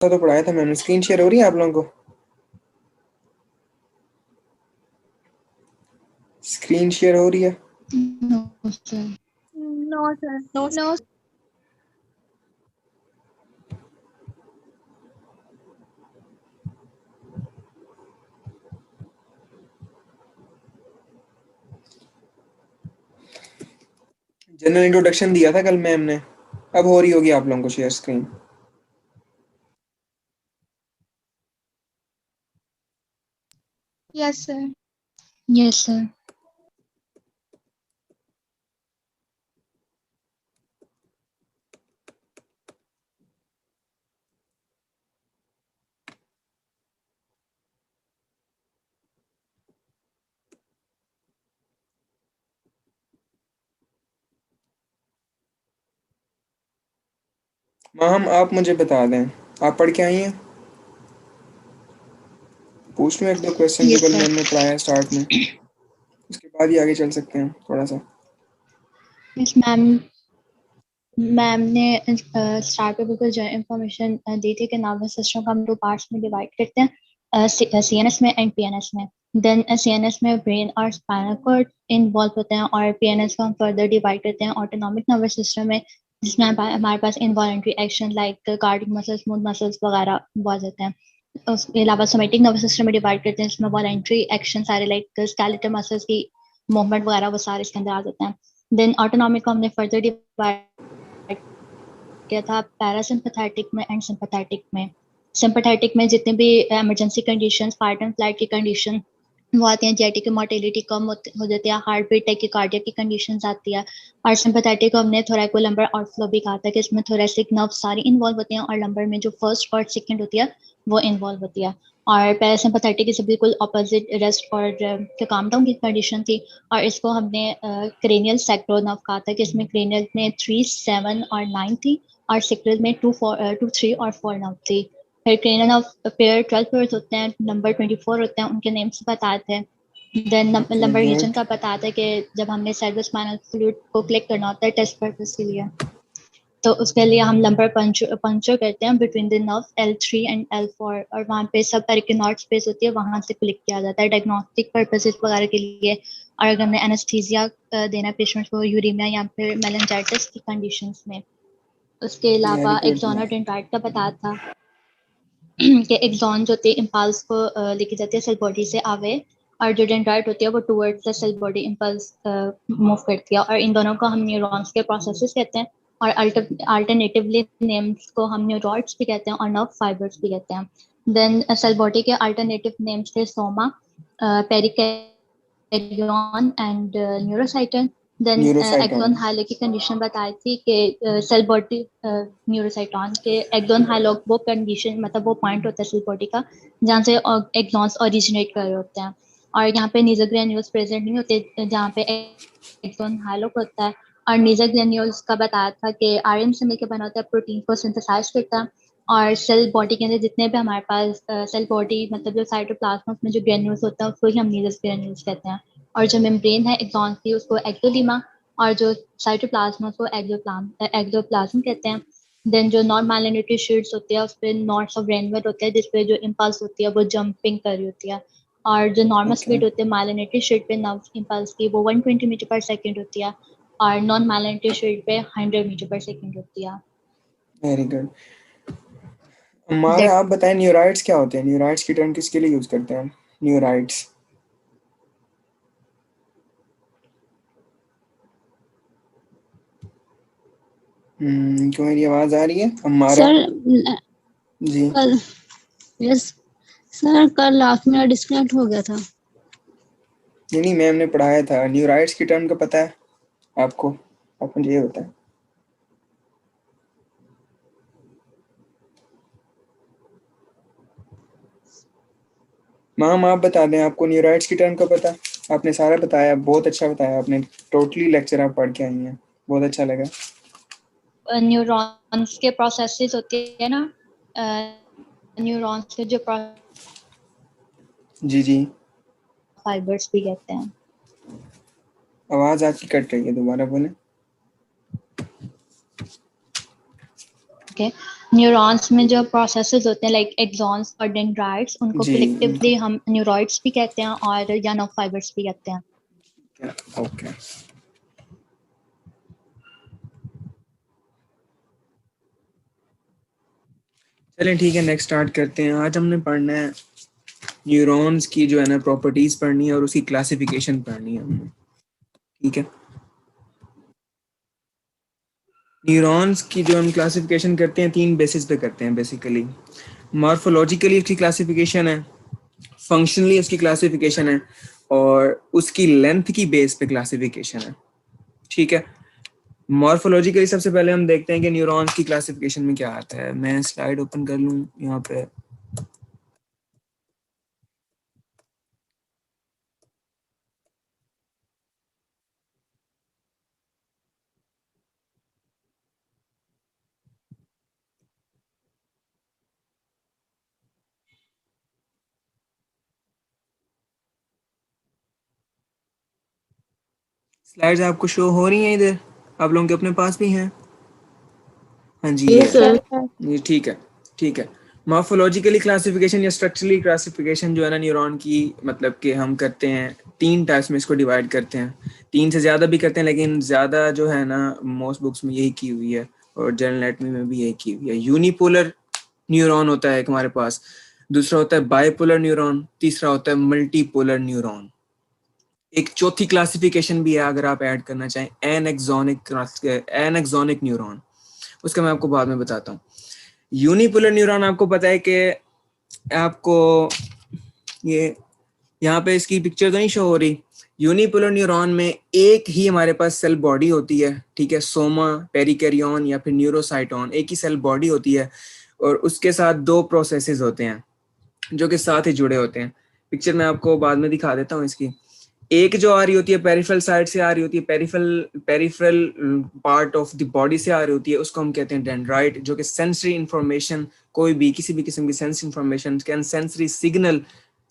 तो पढ़ाया था मैंने। स्क्रीन शेयर हो रही है आप लोगों को? स्क्रीन शेयर हो रही है? No sir. No sir. No. General introduction दिया था कल मैम ने। अब हो रही होगी आप लोगों को share screen. Yes sir. Yes sir. Maham आप मुझे बता दें, आप पढ़ के आई हैं? पूछ लूँ एक दो क्वेश्चन जो यस कल सर। मैम ने पढ़ाया स्टार्ट में, उसके बाद ही आगे चल सकते हैं थोड़ा सा। Yes ma'am. मैम ने स्टार्ट पे बिल्कुल जो इन्फॉर्मेशन दी थी कि नर्वस सिस्टम को हम दो पार्ट्स में डिवाइड करते हैं, सीएनएस में एंड पीएनएस में। देन सीएनएस में ब्रेन और स्पाइनल कॉर्ड इन्वॉल्व होते हैं, और पीएनएस को हम फर्दर डिवाइड करते हैं ऑटोनॉमिक नर्वस सिस्टम में, जिसमें हमारे पास involuntary action like cardiac muscles, smooth muscles वगैरह बहुत होते हैं। उसके अलावा सोमेटिक नर्वस सिस्टम में डिवाइड करते हैं, जिसमें वॉलंटरी एक्शन सारे लाइक स्केलेटल मसल्स की मूवमेंट वगैरह वो सारे इसके अंदर आ जाते हैं। देन ऑटोनॉमिक को हमने फर्दर डिवाइड किया था पैरासिम्पथेटिक में एंड सिंपैथेटिक में। सिंपैथेटिक में जितने भी emergency conditions, fight and flight की कंडीशन वो आती हैं, जेटी की मोर्टेलिटी कम हो जाती है, हार्ट बीट टैकीकार्डिया की कंडीशंस आती है। और सिंपैथेटिक को हमने थोरैकोलम्बर आउटफ्लो भी कहा था कि इसमें थोरैसिक नर्व सारी इन्वॉल्व होती हैं, और लंबर में जो फर्स्ट और सेकंड होती है वो इन्वॉल्व होती है। और पैरासिम्पैथेटिक इससे बिल्कुल ऑपोजिट रेस्ट और काम डाउन की कंडीशन थी, और इसको हमने क्रेनियल सेक्टो नर्व कहा था कि इसमें क्रेनियल में 3, 7 और 9 थी, और सेक्टोरल में 2, 3 और 4 नर्व थी। फिर क्रेनियल ऑफ पेयर 12 पेयर्स होते हैं, नंबर 24 होते हैं, उनके नेम्स बताते हैं। देन लंबर रीजन का बताता है कि जब हमने सेरेब्रोस्पाइनल फ्लूइड को क्लिक करना होता है टेस्ट पर्पस के लिए, तो उसके लिए हम लंबर पंक्चर करते हैं between the nerve L3 and L4, और वहाँ पे सब पेरिकिनॉइड स्पेस होती है, वहाँ से क्लिक किया जाता है डायग्नोस्टिक पर्पसेस वगैरह के लिए। और अगर हमने एनेस्थीसिया देना पेशेंट को यूरीमिया या फिर मेनिंजाइटिस की कंडीशंस में। उसके अलावा एक्सॉन और डेंड्राइट का बताया था कि एक्सॉन जो होती है इम्पल्स को लेके जाती है सेल बॉडी से आवे, और जो डेंड्राइट होती है वो towards the cell body impulse move करती है, और इन दोनों को हम न्यूरॉन्स के प्रोसेसेस कहते हैं। और अल्टरनेटिवली नेम्स को हम न्यूरॉइड्स भी कहते हैं और नर्व फाइबर्स भी कहते हैं। देन सेल बॉडी के अल्टरनेटिव नेम्स थे soma, perikaryon and neurocyton. Then axon neurocyton. हाइलो की कंडीशन बताई थी कि सेल बॉडी न्यूरोसाइटॉन के एक्सॉन हाइलो वो कंडीशन, मतलब वो पॉइंट होता है सेल बॉडी का जहाँ से एक्सॉन्स ओरिजिनेट कर रहे होते हैं। और यहाँ पे नीजर ग्रेन्यूल्स प्रेजेंट नहीं होते जहाँ पे एक्सॉन हाइलो होता है। और नीजर ग्रेन्यूल्स का बताया था कि आरएम से मिलकर बना होता है, प्रोटीन को सिंथेसाइज करता है। और सेल बॉडी के अंदर जितने भी हमारे पास सेल बॉडी मतलब जो साइटोप्लाज्म में जो ग्रेन्यूल्स होता है उसको ही हम नीजर ग्रेन्यूल्स कहते हैं। और जो मेम्ब्रेन है एक्सॉन की उसको एक्टोडीमा, और जो साइटोप्लाज्म उसको एक्टोप्लाज्म कहते हैं। देन जो नॉन माइलिनेटरी शीट्स होती है उस पर नॉट्स ऑफ रेनवेट होते हैं, जिसपे जो इम्पल्स होती है वो जंपिंग कर रही होती है। और जो नॉर्मल स्पीड होती है माइलिनेटरी शीट पे नर्व इम्पल्स की वो 120 मीटर पर सेकेंड होती है, और नॉन माइलिनेटरी शीट पे 100 मीटर पर सेकेंड होती है। Very good. हमारे आप बताएं न्यूराइड्स क्या होते हैं? न्यूराइड्स की टर्म किसके लिए यूज करते हैं हम? न्यूराइड्स क्यों मेरी आवाज आ रही है? हमारा सर जी कल, यस सर कल लास्ट में डिस्कनेक्ट हो गया था। नहीं मैम ने पढ़ाया था। न्यूराइड्स की टर्म का पता है आपको? आप मुझे ये बताएं। मैम आप बता दें, आपको न्यूराइड्स की टर्म का पता? आपने सारा बताया, बहुत अच्छा बताया आपने। टोटली लेक्चर आप पढ़ के आई हैं, बहुत अच्छा लगा। न्यूरॉन्स के प्रोसेसेस होते हैं ना, न्यूरॉन्स के जो जी जी, फाइबर्स भी कहते हैं। आवाज आपकी कट रही है, दोबारा बोलें। ओके न्यूरॉन्स में जो प्रोसेसेस होते हैं लाइक एक्सॉन्स और डेंड्राइट्स, उनको जी कलेक्टिवली हम न्यूरॉइड्स भी कहते हैं और या नर्व फाइबर्स भी कहते हैं। ओके। चलें ठीक है, नेक्स्ट स्टार्ट करते हैं। आज हमने पढ़ना है न्यूरॉन्स की जो है ना प्रॉपर्टीज पढ़नी है और उसकी क्लासिफिकेशन पढ़नी है हमने, ठीक है। न्यूरॉन्स की जो हम क्लासिफिकेशन करते हैं 3 बेसिस पे करते हैं बेसिकली। मॉर्फोलॉजिकली उसकी क्लासिफिकेशन है, फंक्शनली उसकी क्लासिफिकेशन है और उसकी लेंथ की बेस पे क्लासिफिकेशन है, ठीक है। मॉर्फोलॉजिकली सबसे पहले हम देखते हैं कि न्यूरॉन्स की क्लासिफिकेशन में क्या आता है। मैं स्लाइड ओपन कर लूँ यहाँ पे। स्लाइड्स आपको शो हो रही हैं इधर, आप लोगों के अपने पास भी हैं? हाँ जी, ये यस सर। ये ठीक है, ठीक है। मॉर्फोलॉजिकली क्लासिफिकेशन या स्ट्रक्चरली क्लासिफिकेशन जो है ना न्यूरॉन की, मतलब कि हम करते हैं 3 टाइप्स में इसको डिवाइड करते हैं। 3 से ज़्यादा भी करते हैं, लेकिन ज़्यादा जो है ना मोस्ट बुक्स में यही की हुई है और जनरल एटमी में भी यही की हुई है। यूनिपोलर न्यूरॉन होता है एक हमारे पास, दूसरा होता है बाइपोलर न्यूरॉन, तीसरा होता है मल्टीपोलर न्यूरॉन। एक चौथी क्लासिफिकेशन भी है अगर आप ऐड करना चाहें, एनएक्सोनिक न्यूरॉन, उसका मैं आपको बाद में बताता हूँ। यूनिपोलर न्यूरॉन आपको पता है कि आपको ये यहाँ पे इसकी पिक्चर तो नहीं शो हो रही। यूनिपोलर न्यूरॉन में एक ही हमारे पास सेल बॉडी होती है, ठीक है। सोमा, पेरिकैरियन या फिर न्यूरोसाइटोन, एक ही सेल बॉडी होती है और उसके साथ 2 प्रोसेसेस होते हैं जो कि साथ ही जुड़े होते हैं। पिक्चर मैं आपको बाद में दिखा देता हूँ इसकी। एक जो आ रही होती है पेरिफेरल साइड से आ रही होती है, peripheral part of the body से आ रही होती है, उसको हम कहते हैं डेंड्राइट, जो कि सेंसरी इंफॉर्मेशन, कोई भी किसी भी किस्म की sense information, sensory signal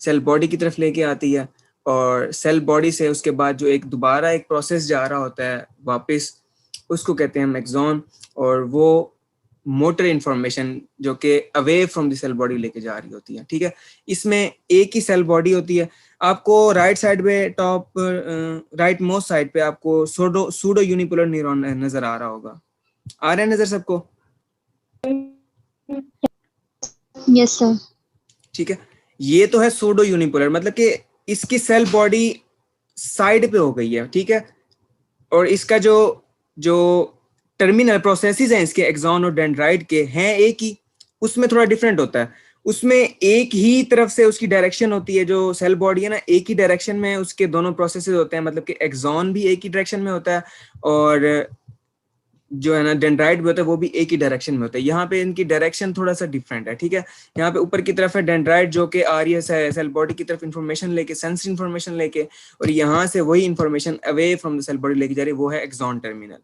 cell body की तरफ लेके आती है और सेल बॉडी से उसके बाद जो एक दोबारा एक प्रोसेस जा रहा होता है वापस, उसको कहते हैं हम एक्सॉन, और वो मोटर इंफॉर्मेशन जो कि away from the cell body लेके जा रही होती है, ठीक है। इसमें एक ही सेल बॉडी होती है। आपको राइट साइड पे टॉप राइट मोस्ट साइड पे आपको सूडो यूनिपोलर न्यूरॉन नजर आ रहा होगा। आ रहा है नजर सबको? Yes sir. ठीक है, ये तो है सूडो यूनिपोलर, मतलब कि इसकी सेल बॉडी साइड पे हो गई है, ठीक है। और इसका जो जो टर्मिनल प्रोसेसेस हैं इसके एक्सॉन और डेंड्राइट के हैं एक ही, उसमें थोड़ा डिफरेंट होता है। उसमें एक ही तरफ से उसकी डायरेक्शन होती है, जो सेल बॉडी है ना एक ही डायरेक्शन में उसके दोनों प्रोसेसेस होते हैं, मतलब कि एक्सॉन भी एक ही डायरेक्शन में होता है और जो है ना डेंड्राइट भी होता है वो भी एक ही डायरेक्शन में होता है। यहाँ पे इनकी डायरेक्शन थोड़ा सा डिफरेंट है, ठीक है। यहाँ पे ऊपर की तरफ है डेंड्राइट जो कि आ रही है सेल बॉडी की तरफ इंफॉर्मेशन लेके, सेंसरी इंफॉर्मेशन लेके, और यहाँ से वही information away from the cell body लेके जा रही है, वो है एक्सॉन टर्मिनल,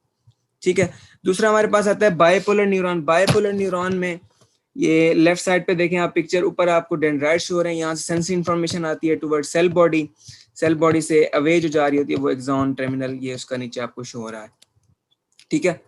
ठीक है। दूसरा हमारे पास आता है बाइपोलर न्यूरॉन। बाइपोलर न्यूरॉन में ये लेफ्ट साइड पे देखें आप पिक्चर, ऊपर आपको डेंड्राइट शो हो रहे हैं, यहाँ से सेंसरी इंफॉर्मेशन आती है toward cell body, cell body से अवे जो जा रही होती है वो एक्सॉन टर्मिनल, ये उसका नीचे आपको शो हो रहा है, ठीक है।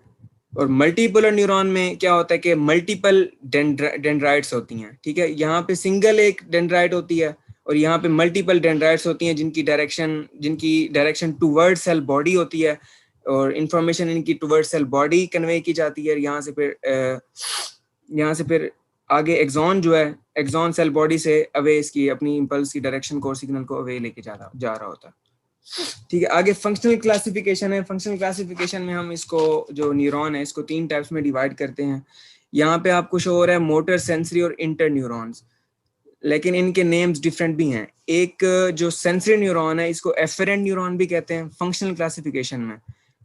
और मल्टीपोलर न्यूरॉन में क्या होता है कि मल्टीपल डेंड्राइट्स होती हैं, ठीक है। यहाँ पे सिंगल एक डेंड्राइट होती है और यहाँ पे मल्टीपल डेंड्राइट्स होती हैं जिनकी डायरेक्शन टुवर्ड सेल बॉडी होती है और इंफॉर्मेशन इनकी टुवर्ड सेल बॉडी कन्वे की जाती है। यहाँ से फिर आगे एक्सॉन जो है, एक्सॉन सेल बॉडी से अवे इसकी अपनी इंपल्स की डायरेक्शन को, सिग्नल को अवे लेके जा रहा होता है, ठीक है। आगे फंक्शनल क्लासिफिकेशन है। फंक्शनल क्लासिफिकेशन में हम इसको जो न्यूरॉन है इसको 3 टाइप्स में डिवाइड करते हैं। यहाँ पे आपको शो हो रहा है मोटर, सेंसरी और इंटर न्यूरॉन्स, लेकिन इनके नेम्स डिफरेंट भी हैं। एक जो सेंसरी न्यूरॉन है इसको एफरेंट न्यूरॉन भी कहते हैं फंक्शनल क्लासिफिकेशन में,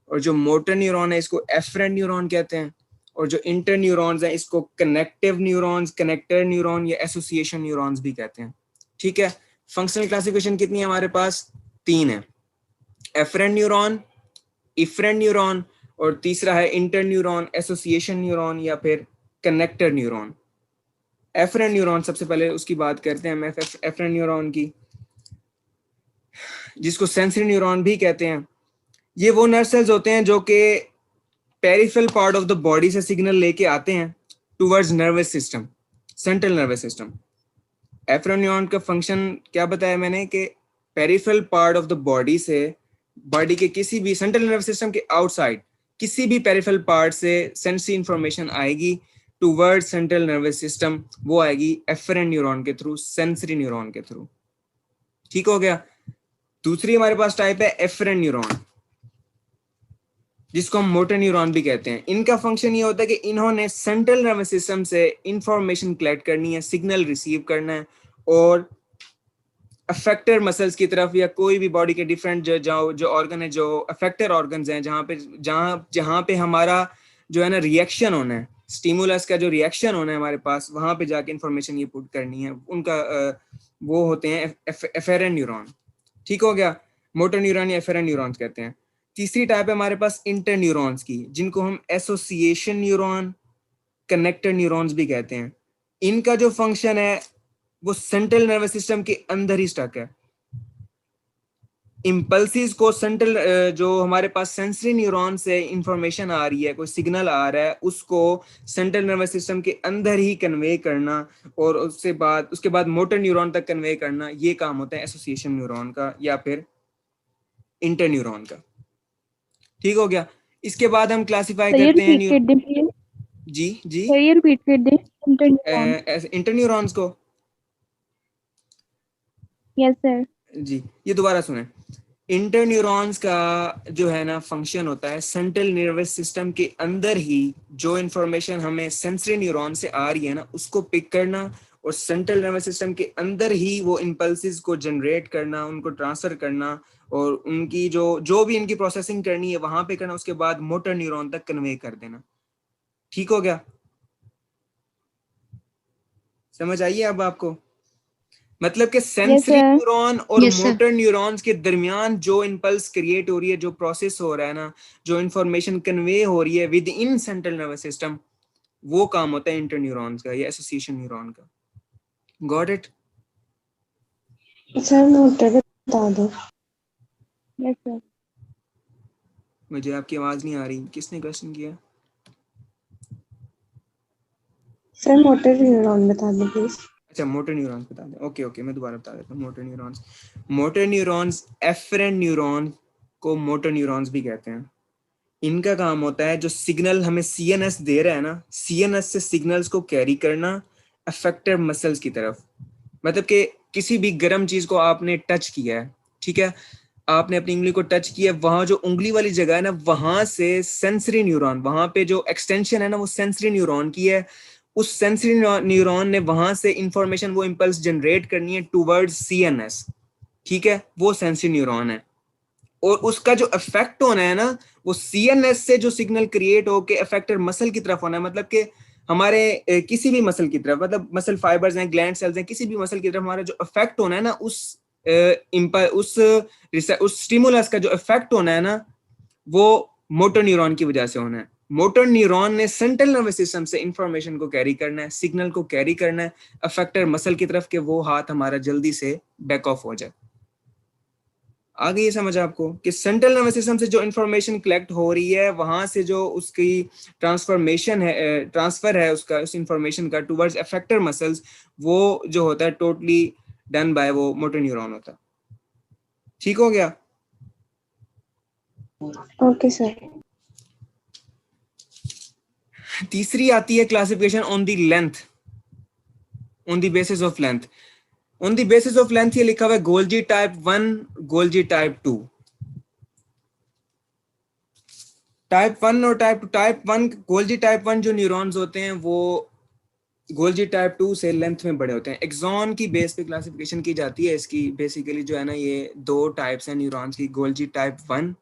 और जो मोटर न्यूरॉन है इसको एफरेंट न्यूरॉन कहते हैं, और जो इंटर न्यूरॉन्स हैं इसको कनेक्टिव न्यूरॉन्स, कनेक्टर न्यूरॉन या एसोसिएशन न्यूरॉन्स भी कहते हैं, ठीक है। फंक्शनल क्लासिफिकेशन कितनी है हमारे पास? 3 है, एफरेंट न्यूरॉन, इफरेंट न्यूरॉन, और तीसरा है इंटर न्यूरॉन, एसोसिएशन न्यूरॉन या फिर कनेक्टर न्यूरॉन। एफरेंट न्यूरॉन सबसे पहले उसकी बात करते हैं हम, एफरेंट न्यूरॉन की, जिसको सेंसरी न्यूरॉन भी कहते हैं। ये वो नर्व सेल्स होते हैं जो कि peripheral part of the body से सिग्नल लेके आते हैं towards nervous system, central nervous system. Afferent neuron का फंक्शन क्या बताया मैंने कि peripheral part of the body से, बॉडी के किसी भी सेंट्रल नर्वस सिस्टम के आउटसाइड किसी भी पेरिफेरल पार्ट से सेंसरी इंफॉर्मेशन आएगी टुवर्ड्स सेंट्रल नर्वस सिस्टम, वो आएगी एफरेंट न्यूरॉन के थ्रू, सेंसरी न्यूरॉन के थ्रू। ठीक हो गया। दूसरी हमारे पास टाइप है एफरेंट न्यूरॉन, जिसको हम मोटर न्यूरॉन भी कहते हैं। इनका फंक्शन ये होता है कि इन्होंने सेंट्रल नर्वस सिस्टम से इंफॉर्मेशन कलेक्ट करनी है, सिग्नल रिसीव करना है, और अफेक्टर मसल्स की तरफ या कोई भी बॉडी के डिफरेंट जो ऑर्गन है, जो अफेक्टर ऑर्गन्स हैं, जहाँ पे हमारा जो है ना रिएक्शन होना है, स्टिमुलस का जो रिएक्शन होना है हमारे पास, वहां पे जाके इंफॉर्मेशन ये पुट करनी है, उनका वो होते हैं एफेरेंट न्यूरॉन। ठीक हो गया। मोटर न्यूरॉन या एफेरेंट न्यूरॉन्स कहते हैं। तीसरी टाइप है हमारे पास इंटर न्यूरॉन्स की, जिनको हम एसोसिएशन न्यूरॉन, कनेक्टर न्यूरॉन्स भी कहते हैं। इनका जो फंक्शन है वो सेंट्रल नर्वस सिस्टम के अंदर ही स्टक है। इम्पल्सिस को सेंट्रल जो हमारे पास सेंसरी न्यूरॉन से इंफॉर्मेशन आ रही है, कोई सिग्नल आ रहा है, उसको सेंट्रल नर्वस सिस्टम के अंदर ही कन्वे करना, और उसके बाद मोटर न्यूरॉन तक कन्वे करना, ये काम होता है एसोसिएशन न्यूरॉन का या फिर इंटर न्यूरॉन का। ठीक हो गया। इसके बाद हम क्लासिफाई करते हैं जी जी इंटर न्यूरॉन्स को। Yes sir. जी, ये दोबारा सुने। इंटर न्यूरॉन्स का जो है ना फंक्शन होता है सेंट्रल नर्वस सिस्टम के अंदर ही जो इंफॉर्मेशन हमें सेंसरी न्यूरॉन से आ रही है ना, उसको पिक करना, और सेंट्रल नर्वस सिस्टम के अंदर ही वो इम्पल्सिस को जनरेट करना, उनको ट्रांसफर करना, और उनकी जो भी इनकी प्रोसेसिंग करनी है वहां पे करना, उसके बाद मोटर न्यूरॉन तक कन्वे कर देना। ठीक हो गया। समझ आइए अब आपको? मतलब कि सेंसरी न्यूरॉन और Yes, sir. मोटर न्यूरॉन्स के दरमियान जो इम्पल्स क्रिएट हो रही है, जो प्रोसेस हो रहा है ना, जो इंफॉर्मेशन कन्वे हो रही है with in central nervous system, वो काम होता है इंटर न्यूरॉन्स का या एसोसिएशन न्यूरॉन का। Got it? सर मोटर बता दो। Yes sir. मुझे आपकी आवाज नहीं आ रही, किसने क्वेश्चन किया? सर मोटर न्यूरॉन बता दो प्लीज। अच्छा, मोटर न्यूरॉन्स बता दें। ओके ओके, मैं दोबारा बता देता हूँ। मोटर न्यूरॉन्स एफरेंट न्यूरॉन को मोटर न्यूरॉन्स भी कहते हैं। इनका काम होता है जो सिग्नल हमें सीएनएस दे रहा है ना, सीएनएस से सिग्नल्स को कैरी करना अफेक्टर मसल्स की तरफ। मतलब कि किसी भी गर्म चीज को आपने टच किया है, ठीक है, आपने अपनी उंगली को टच किया, वहां जो उंगली वाली जगह है ना, वहां से सेंसरी न्यूरॉन, वहां पे जो एक्सटेंशन है ना, वो सेंसरी न्यूरॉन की है। उस सेंसरी न्यूरॉन ने वहां से इंफॉर्मेशन, वो इंपल्स जनरेट करनी है टुवर्ड्स सीएनएस। ठीक है, वो सेंसरी न्यूरॉन है, और उसका जो इफेक्ट होना है ना, वो सीएनएस से जो सिग्नल क्रिएट होके अफेक्टर मसल की तरफ होना है। मतलब कि हमारे किसी भी मसल की तरफ, मतलब मसल फाइबर्स हैं, ग्लैंड सेल्स हैं, किसी भी मसल की तरफ हमारा जो इफेक्ट होना है ना, उस स्टिमुलस का जो इफेक्ट होना है ना, वो मोटर न्यूरॉन की वजह से होना है। मोटर न्यूरॉन ने सेंट्रल नर्वस सिस्टम से इंफॉर्मेशन को कैरी करना है, सिग्नल को कैरी करना है अफेक्टर मसल की तरफ, के वो हाथ हमारा जल्दी से बैक ऑफ हो जाए। आ गई समझ आपको कि सेंट्रल नर्वस सिस्टम से जो इंफॉर्मेशन कलेक्ट हो रही है, वहां से जो उसकी ट्रांसफर है उसका, उस इंफॉर्मेशन का टुवर्ड्स अफेक्टर मसल्स, वो जो होता है टोटली डन बाय वो मोटर न्यूरॉन होता है। ठीक हो गया। Okay sir. तीसरी आती है classification on the length, on the basis of length. On the basis of length ये लिखा हुआ है Golgi type 1, Golgi type 2। Type 1 और टाइप 2। टाइप 1, गोल्जी टाइप 1 जो न्यूरॉन्स होते हैं वो गोल्जी टाइप 2 से लेंथ में बड़े होते हैं। एक्सॉन की बेस पे क्लासिफिकेशन की जाती है इसकी। बेसिकली जो है ना, ये दो टाइप्स हैं न्यूरॉन्स की, गोल्जी टाइप 1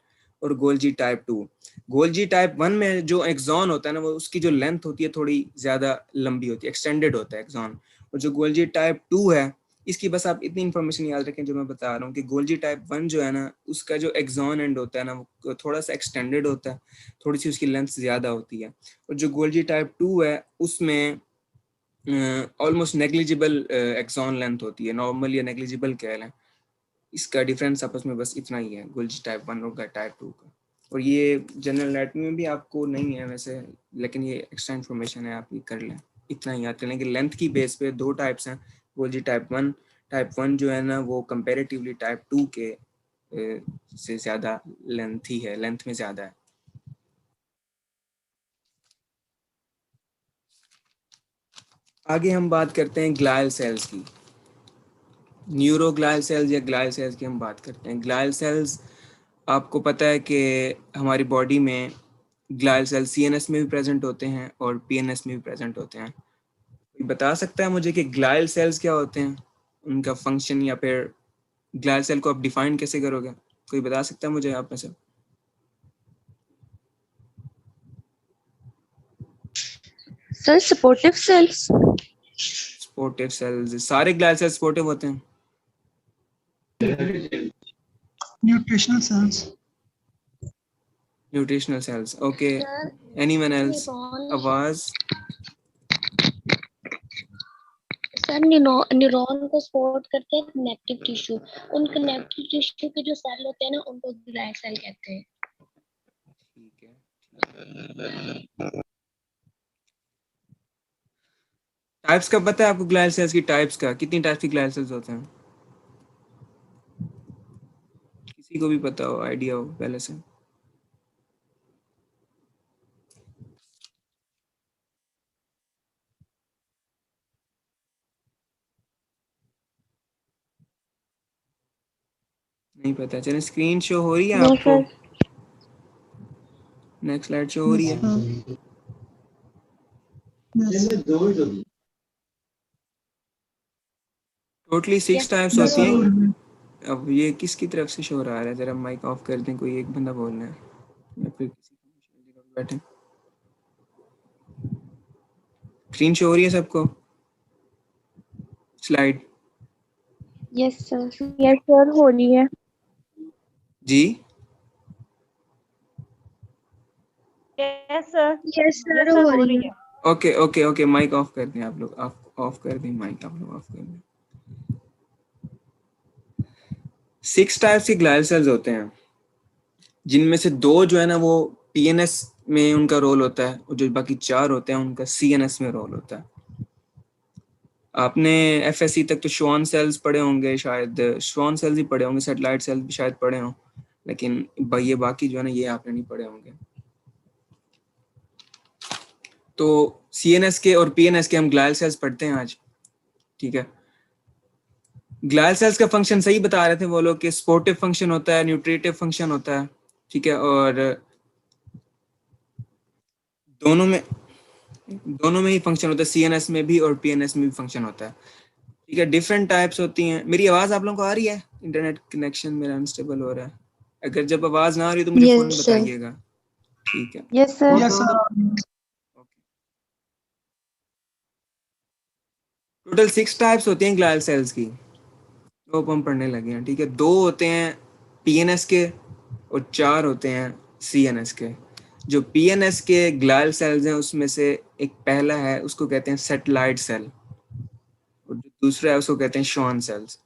और गोल्जी टाइप 2। गोल्जी टाइप 1 में जो एक्सॉन होता है ना, वो उसकी जो लेंथ होती है थोड़ी ज्यादा लंबी होती है, एक्सटेंडेड होता है एक्सॉन। और जो गोल्जी टाइप 2 है, इसकी बस आप इतनी इंफॉर्मेशन याद रखें जो मैं बता रहा हूँ कि गोल्जी टाइप 1 जो है ना, उसका जो एक्सॉन एंड होता है ना, वो थोड़ा सा एक्सटेंडेड होता है, थोड़ी सी उसकी लेंथ ज्यादा होती है। और जो गोल्जी टाइप 2 है, उसमें ऑलमोस्ट नेग्लिजिबल एक्सॉन लेंथ होती है, नॉर्मल या नेग्लिजिबल कह लें। इसका डिफरेंस आपस में बस इतना ही है गोल्जी टाइप 1 और टाइप 2 का। और ये जनरल एनाटॉमी में भी आपको नहीं है वैसे, लेकिन ये एक्स्ट्रा इन्फॉर्मेशन है, आप ये कर लें। इतना ही याद करने कि लेंथ की बेस पे दो टाइप्स हैं गोल्जी टाइप वन जो है ना वो कंपैरेटिवली टाइप टू के से ज़्यादा लेंथी है, लेंथ में ज़्यादा है। आगे हम बात करते हैं ग्लायल सेल्स की, न्यूरोग्लायल सेल्स या ग्लायल सेल्स की हम बात करते हैं। ग्लायल सेल्स आपको पता है कि हमारी बॉडी में ग्लायल सेल्स सीएनएस में भी प्रेजेंट होते हैं और पीएनएस में भी प्रेजेंट होते हैं। कोई बता सकता है मुझे कि ग्लायल सेल्स क्या होते हैं, उनका फंक्शन, या फिर ग्लायल सेल को आप डिफाइन कैसे करोगे? कोई बता सकता है मुझे आप में से? Sir supportive cells. Supportive cells, सारे ग्लायल सेल्स सपोर्टिव होते हैं? Nutritional cells. Nutritional cells, okay. Anyone else? आवाज? सर न्यूरॉन को सपोर्ट करते हैं कनेक्टिव टिश्यू। उन कनेक्टिव टिश्यू के जो सेल होते हैं ना उनको ग्लायल सेल कहते हैं। ठीक है। टाइप्स का पता है आपको ग्लायल सेल्स की? टाइप्स का, कितनी टाइप्स की ग्लायल सेल्स होते हैं? किसी को भी पता हो, आइडिया हो पहले से? नहीं पता? चलिए, स्क्रीन शो हो रही है नो आपको? सर। नेक्स्ट स्लाइड शो हो रही है? टोटली 6 टाइप्स होती हैं। अब ये किसकी तरफ से शो रहा है? जरा माइक ऑफ कर दें, कोई एक बंदा बोलना है या फिर किसी जगह पे बैठे। स्क्रीन शो हो रही है सबको? स्लाइड? यस सर हो रही है। जी यस सर हो रही है। Okay okay okay, mic off कर दें आप लोग, ऑफ कर दें माइक, आप लोग ऑफ कर दें। 6 टाइप्स के ग्लायल सेल्स होते हैं, जिनमें से 2 जो है ना वो पीएनएस में उनका रोल होता है, और जो बाकी 4 होते हैं उनका सीएनएस में रोल होता है। आपने एफएससी तक तो श्वान सेल्स पढ़े होंगे, शायद श्वान सेल्स ही पढ़े होंगे, सैटेलाइट सेल्स भी शायद पढ़े हों, लेकिन ये बाकी जो है ना ये आपने नहीं पढ़े होंगे। तो सीएनएस के और पीएनएस के हम ग्लायल सेल्स पढ़ते हैं आज, ठीक है। ग्लायल सेल्स का फंक्शन सही बता रहे थे वो लोग कि सपोर्टिव फंक्शन होता है, न्यूट्रिटिव फंक्शन होता है, ठीक है, और दोनों में ही फंक्शन होता है, सीएनएस में भी और पीएनएस में भी फंक्शन होता है, ठीक है। डिफरेंट टाइप्स होती हैं। मेरी आवाज आप लोगों को आ रही है? इंटरनेट कनेक्शन मेरा अनस्टेबल हो रहा है, अगर जब आवाज ना आ रही तो मुझे फोन में Yes, sir. बताइएगा, ठीक है। Yes sir. Yes sir. Total 6 types होती हैं ग्लायल सेल्स की, तो हम पढ़ने लगे हैं, ठीक है। 2 होते हैं पीएनएस के और 4 होते हैं सीएनएस के। जो पीएनएस के ग्लायल सेल्स हैं उसमें से एक पहला है, उसको कहते हैं सैटेलाइट सेल, और जो दूसरा है उसको कहते हैं श्वान सेल्स।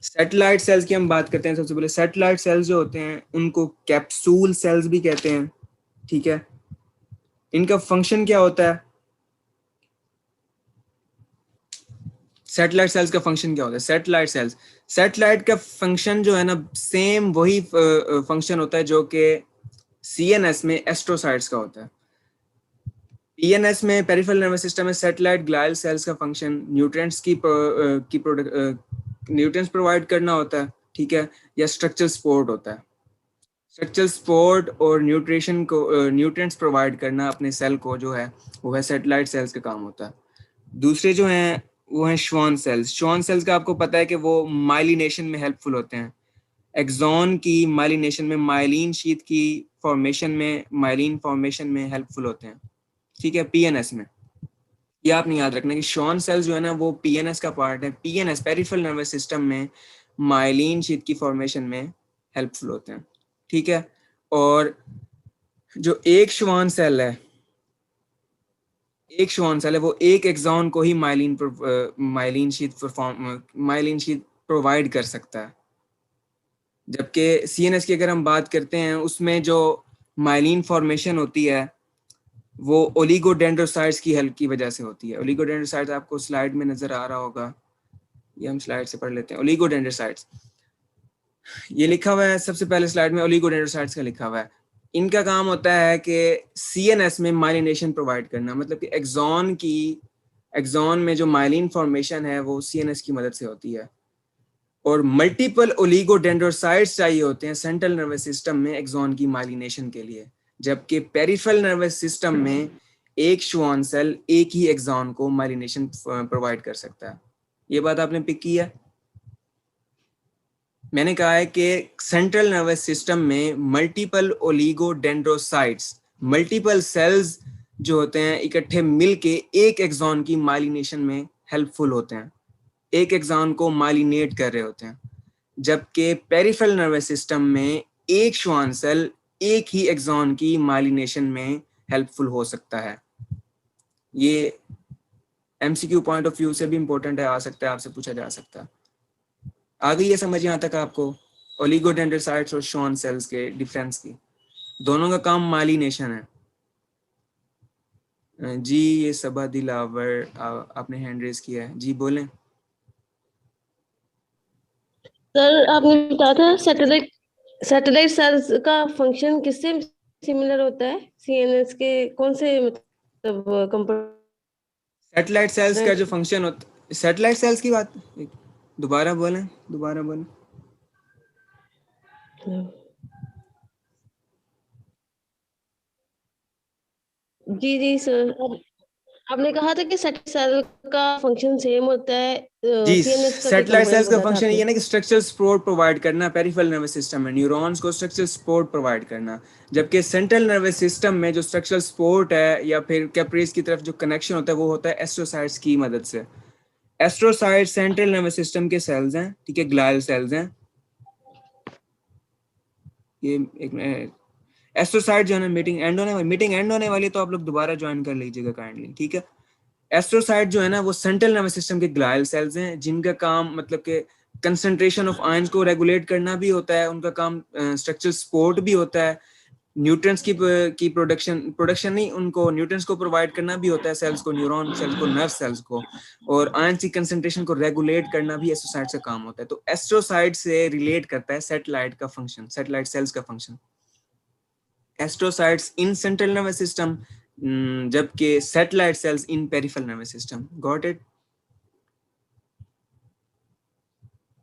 सैटेलाइट सेल्स की हम बात करते हैं। सबसे पहले सैटेलाइट सेल्स जो होते हैं उनको कैप्सूल सेल्स भी कहते हैं, ठीक है। इनका फंक्शन क्या होता है? सैटेलाइट सेल्स का फंक्शन क्या होता है? सैटेलाइट का फंक्शन जो है ना सेम वही फंक्शन होता है जो कि सीएनएस में एस्ट्रोसाइट्स का होता है। पीएनएस में, पेरिफेरल नर्वस सिस्टम में, सैटेलाइट ग्लायल सेल्स का फंक्शन न्यूट्रिएंट्स प्रोवाइड करना होता है, ठीक है, या स्ट्रक्चरल सपोर्ट होता है। स्ट्रक्चरल सपोर्ट और न्यूट्रिएंट्स प्रोवाइड करना अपने सेल को जो है वो है सैटेलाइट सेल्स का काम होता है। दूसरे जो हैं वो हैं श्वान सेल्स। श्वान सेल्स का आपको पता है कि वो माइलिनेशन में हेल्पफुल होते हैं, एक्सॉन की माइलिनेशन में, माइलिन शीथ की फॉर्मेशन में, माइलिन फॉर्मेशन में हेल्पफुल होते हैं, ठीक है। पीएनएस में ये आपने याद रखना कि श्वान सेल्स जो है ना वो पीएनएस का पार्ट है। पीएनएस पेरिफेरल नर्वस सिस्टम में माइलिन शीथ की फॉर्मेशन में हेल्पफुल होते हैं, ठीक है। और जो एक श्वान सेल है वो एक एक्सॉन को ही माइलिन शीथ प्रोवाइड कर सकता है। जबकि सीएनएस की अगर हम बात करते हैं उसमें जो माइलिन फॉर्मेशन होती है वो ओलिगोडेंड्रोसाइट्स की हेल्प की वजह से होती है। ओलिगोडेंड्रोसाइट्स आपको स्लाइड में नजर आ रहा होगा, ये हम स्लाइड से पढ़ लेते हैं। ओलिगोडेंड्रोसाइट्स ये लिखा हुआ है सबसे पहले स्लाइड में, ओलिगोडेंड्रोसाइट्स का लिखा हुआ है। इनका काम होता है कि सीएनएस में माइलिनेशन प्रोवाइड करना, मतलब कि एक्सॉन में जो माइलिन फॉर्मेशन है वो सीएनएस की मदद से होती है। और मल्टीपल ओलिगोडेंड्रोसाइट्स चाहिए होते हैं सेंट्रल नर्वस सिस्टम में एक्सॉन की माइलिनेशन के लिए, जबकि पेरिफेरल नर्वस सिस्टम में एक श्वान सेल एक ही एक्सॉन को माइलिनेशन प्रोवाइड कर सकता है। ये बात आपने पिक की है। मैंने कहा है कि सेंट्रल नर्वस सिस्टम में मल्टीपल ओलिगोडेंड्रोसाइट्स, मल्टीपल सेल्स जो होते हैं इकट्ठे मिलके एक एक्सॉन की माइलिनेशन में हेल्पफुल होते हैं, एक एक्सॉन को माइलिनेट कर रहे होते हैं। जबकि पेरिफेरल नर्वस सिस्टम में एक श्वान सेल एक ही एक्सॉन की माइलिनेशन में हेल्पफुल हो सकता है। ये एमसीक्यू पॉइंट ऑफ व्यू से भी इंपॉर्टेंट है, आ सकता है, आपसे पूछा जा सकता है। आ गई ये समझ यहाँ तक आपको ओलिगोडेंड्रोसाइट्स और श्वान सेल्स के डिफरेंस की? दोनों का काम माइलिनेशन है। जी ये सबा दिलावर आपने हैंड रेज किया है, जी बोलें। सर आपने बताया था सैटेलाइट सेल्स का फंक्शन किससे सिमिलर होता है? सीएनएस के कौन से मतलब कंपोनेंट? सैटेलाइट सेल्स का जो फंक्शन होता है, सैटेलाइट सेल्स की बात दोबारा बोलें। जी सर, आपने कहा था कि सैटेलाइट सेल का फंक्शन सेम होता है जी, सीएनएस का, कोई सैटेलाइट सेल्स का कंपोनेंट फंक्शन बताया ये ना कि स्ट्रक्चरल सपोर्ट प्रोवाइड करना पेरिफेरल नर्वस सिस्टम में, न्यूरॉन्स को स्ट्रक्चरल सपोर्ट प्रोवाइड करना। जबकि सेंट्रल नर्वस सिस्टम में जो स्ट्रक्चरल सपोर्ट है या फिर कैप्रीज की तरफ जो कनेक्शन होता है वो होता है एस्ट्रोसाइट्स की मदद से। एस्ट्रोसाइट सेंट्रल नर्वस सिस्टम के सेल्स हैं, ठीक है, ग्लायल सेल्स हैं। ये एक एस्ट्रोसाइट जो है ना, मीटिंग एंड होने वाली, तो आप लोग दोबारा ज्वाइन कर लीजिएगा काइंडली, ठीक है। एस्ट्रोसाइट जो है ना वो सेंट्रल नर्वस सिस्टम के ग्लायल सेल्स हैं, जिनका काम मतलब कि कंसंट्रेशन ऑफ आयंस को रेगुलेट करना भी होता है, उनका काम स्ट्रक्चरल सपोर्ट भी होता है, न्यूट्रिएंट्स की प्रोडक्शन नहीं, उनको न्यूट्रिएंट्स को प्रोवाइड करना भी होता है सेल्स को, न्यूरॉन सेल्स को, नर्व सेल्स को, और आयंस की कंसंट्रेशन को रेगुलेट करना भी एस्ट्रोसाइट का काम होता है। तो एस्ट्रोसाइट से रिलेट करता है सैटेलाइट का फंक्शन, सैटेलाइट सेल्स का function. Astrocytes in central nervous system, जबकि satellite cells in peripheral nervous system. Got it?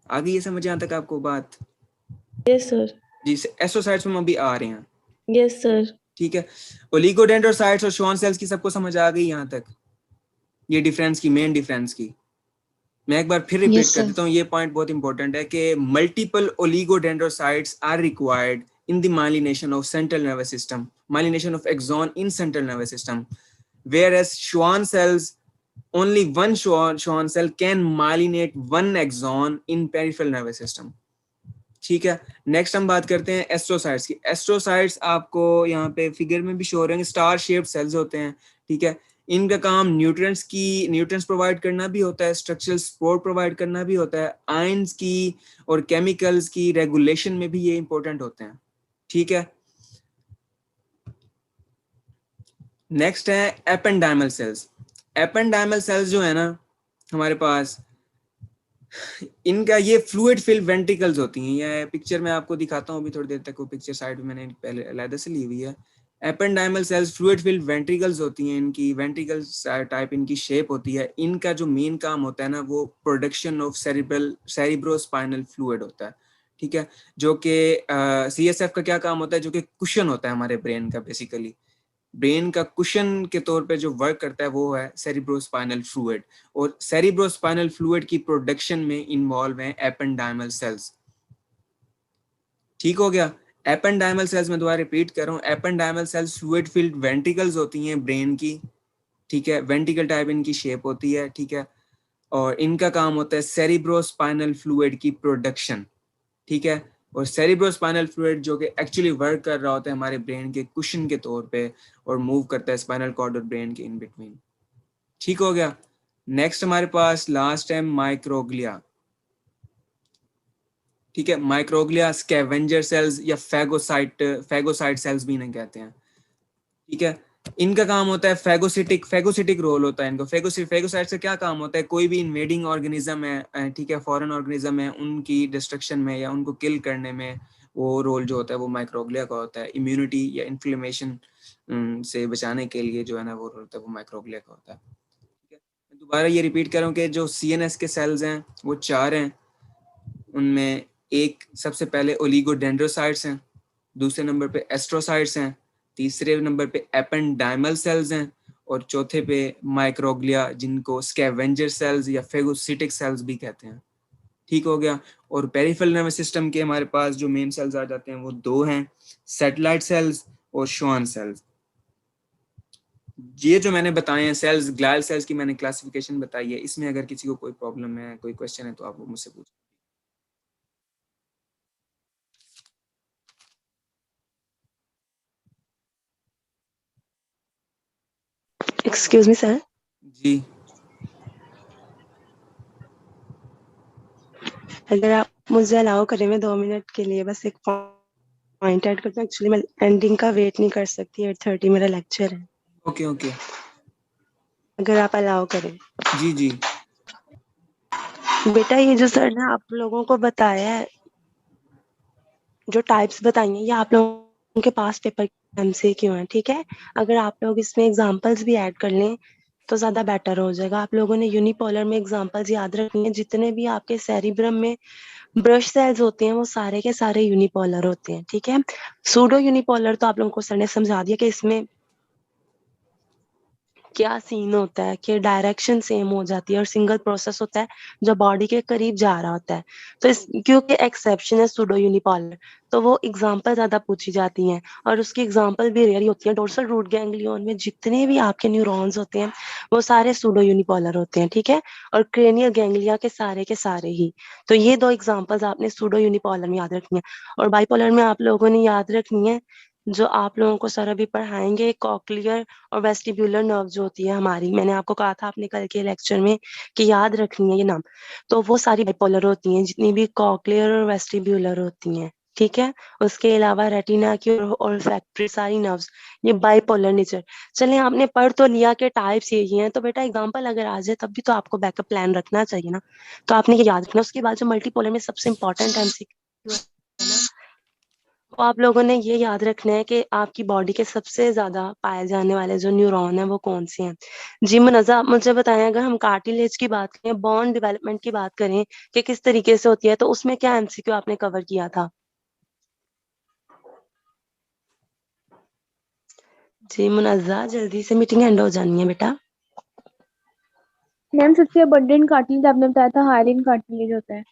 आ गई ये समझ यहाँ तक आपको बात? Yes sir. जी, एस्ट्रोसाइट्स में अभी आ रहे हैं। Yes sir. ठीक है, ओलिगोडेंड्रोसाइट्स और श्वान सेल्स की सबको समझ आ गई यहाँ तक? ये डिफरेंस की, मेन डिफरेंस की मैं एक बार फिर रिपीट कर देता हूँ। ये पॉइंट बहुत इंपॉर्टेंट है कि multiple oligodendrocytes are required in the myelination of central nervous system, myelination of axon in central nervous system, whereas Schwann cells, only one Schwann cell can myelinate one axon in peripheral nervous system. ठीक है, next हम बात करते हैं astrocytes की। Astrocytes आपको यहाँ पे फिगर में भी शो हो रहे हैं, स्टार शेप्ड सेल्स होते हैं, ठीक है। इनका काम न्यूट्रिएंट्स प्रोवाइड करना भी होता है, स्ट्रक्चरल सपोर्ट प्रोवाइड करना भी होता है, आयंस की और केमिकल्स की रेगुलेशन में भी ये इंपॉर्टेंट होते हैं, ठीक है। नेक्स्ट है एपेंडाइमल सेल्स। एपेंडाइमल सेल्स जो है ना हमारे पास, इनका ये फ्लूइड फिल्ड वेंट्रिकल्स होती हैं। ये पिक्चर में आपको दिखाता हूँ अभी थोड़ी देर तक, वो पिक्चर साइड में मैंने पहले अलग से ली हुई है। Ependymal sales fluid filled ventricles होती हैं, इनकी वेंट्रिकल्स टाइप इनकी शेप होती है। इनका जो मेन काम होता है ना वो प्रोडक्शन ऑफ सेरिब्रोस्पाइनल फ्लूइड होता है, ठीक है, जो कि CSF का क्या काम होता है, जो कि कुशन होता है हमारे ब्रेन का। बेसिकली ब्रेन का कुशन के तौर पे जो वर्क करता है वो है सेरिब्रोस्पाइनल फ्लूइड, और सेरिब्रोस्पाइनल फ्लूइड की प्रोडक्शन में इन्वॉल्व है एपेंडाइमल सेल्स। ठीक हो गया। एपेंडाइमल सेल्स में दोबारा रिपीट कर रहा हूँ, ependymal sales fluid filled ventricles होती हैं ब्रेन की, ठीक है, वेंट्रिकल टाइप इनकी शेप होती है, ठीक है, और इनका काम होता है सेरिब्रोस्पाइनल फ्लूइड की प्रोडक्शन, ठीक है। और सेरिब्रोस्पाइनल फ्लूइड जो कि एक्चुअली वर्क कर रहा होता है हमारे ब्रेन के कुशन के तौर पे और मूव करता है स्पाइनल कॉर्ड और ब्रेन के इन बिटवीन। ठीक हो गया। नेक्स्ट हमारे पास लास्ट है माइक्रोग्लिया, ठीक है। माइक्रोग्लिया स्कैवेंजर सेल्स या फैगोसाइट सेल्स भी इन्हें कहते हैं, ठीक है। इनका काम होता है फेगोसिटिक रोल होता है इनको। फेगोसाइट से क्या काम होता है, कोई भी इन्वेडिंग ऑर्गेनिज्म है, ठीक है, फॉरेन ऑर्गेनिज्म है, उनकी डिस्ट्रक्शन में या उनको किल करने में वो रोल जो होता है वो माइक्रोग्लिया का होता है। इम्यूनिटी या इन्फ्लेमेशन से बचाने के लिए जो है ना वो रोल होता है वो माइक्रोग्लिया का होता है। ठीक है, मैं दोबारा ये रिपीट कर रहा हूँ कि जो CNS के सेल्स हैं वो 4 हैं। उनमें एक सबसे पहले ओलिगोडेंड्रोसाइट्स हैं, दूसरे नंबर पे एस्ट्रोसाइट्स हैं, तीसरे नंबर पे एपेंडाइमल सेल्स हैं, और चौथे पे माइक्रोग्लिया जिनको स्कैवेंजर सेल्स या फेगोसिटिक सेल्स भी कहते हैं। ठीक हो गया। और पेरिफेरल नर्वस सिस्टम के हमारे पास जो मेन सेल्स आ जाते हैं वो 2 हैं, सैटेलाइट सेल्स और श्वान सेल्स। ये जो मैंने बताए हैं सेल्स, ग्लायल सेल्स की मैंने क्लासिफिकेशन बताई है। इसमें अगर किसी को कोई प्रॉब्लम है, कोई क्वेश्चन है तो आप वो मुझसे पूछें। एक्सक्यूज मी सर, जी अगर आप मुझे अलाउ करें मैं 2 मिनट के लिए बस एक पॉइंट ऐड करता हूँ। एक्चुअली मैं एंडिंग का वेट नहीं कर सकती, 8:30 मेरा लेक्चर है, ओके ओके अगर आप अलाउ करें। जी जी बेटा ये जो सर ने आप लोगों को बताया है, जो टाइप्स बताई हैं, ये आप लोगों के पास पेपर MCQ हैं, ठीक है। अगर आप लोग इसमें एग्जांपल्स भी ऐड कर लें तो ज्यादा बेटर हो जाएगा। आप लोगों ने यूनिपोलर में एग्जांपल्स याद रखनी है। जितने भी आपके सेरिब्रम में ब्रश सेल्स होते हैं वो सारे के सारे यूनिपोलर होते हैं, ठीक है। सूडो यूनिपोलर तो आप लोगों को सर ने समझा दिया कि इसमें क्या सीन होता है कि डायरेक्शन सेम हो जाती है और सिंगल प्रोसेस होता है जो बॉडी के करीब जा रहा होता है। तो इस क्योंकि एक्सेप्शन है सूडो यूनिपोलर, तो वो एग्जांपल ज्यादा पूछी जाती हैं और उसकी एग्जांपल भी रेयर होती है। डोर्सल रूट गैंग्लियन में जितने भी आपके न्यूरॉन्स होते हैं वो सारे सूडो यूनिपोलर होते हैं, ठीक है। और क्रेनियल गैंग्लिया के सारे ही। तो ये 2 एग्जांपल्स आपने सूडो यूनिपोलर में याद रखनी है। और बाइपोलर में आप लोगों ने याद रखनी है जो आप लोगों को सर अभी पढ़ाएंगे, कॉक्लियर और वेस्टिब्यूलर नर्व जो होती है हमारी। मैंने आपको कहा था अपने कल के लेक्चर में कि याद रखनी है ये नाम। तो वो सारी बाइपोलर होती हैं, जितनी भी कॉक्लियर और वेस्टिब्यूलर होती हैं, ठीक है। उसके अलावा रेटिना की और फैक्ट्री सारी नर्व्स ये बाइपोलर नेचर। चलिए आपने पढ़ तो लिया कि टाइप्स यही हैं, तो बेटा एग्जांपल अगर आ जाए तब भी तो आपको बैकअप प्लान रखना चाहिए ना। तो आपने ये याद रखना। उसके बाद जो मल्टीपोलर में सबसे इंपॉर्टेंट MCQ है ना, तो आप लोगों ने ये याद रखना है कि आपकी बॉडी के सबसे ज्यादा पाए जाने वाले जो न्यूरॉन है वो कौन से हैं। जी मुनज़्ज़ा, आप मुझे बताएं, अगर हम कार्टिलेज की बात करें, बोन डेवलपमेंट की बात करें कि किस तरीके से होती है, तो उसमें क्या MCQ आपने कवर किया था? जी मुनज़्ज़ा, जल्दी से मीटिंग एंड हो जानी है बेटा। मैम सबसे अबंडेंट कार्टिलेज आपने बताया था हाइलिन कार्टिलेज होता है।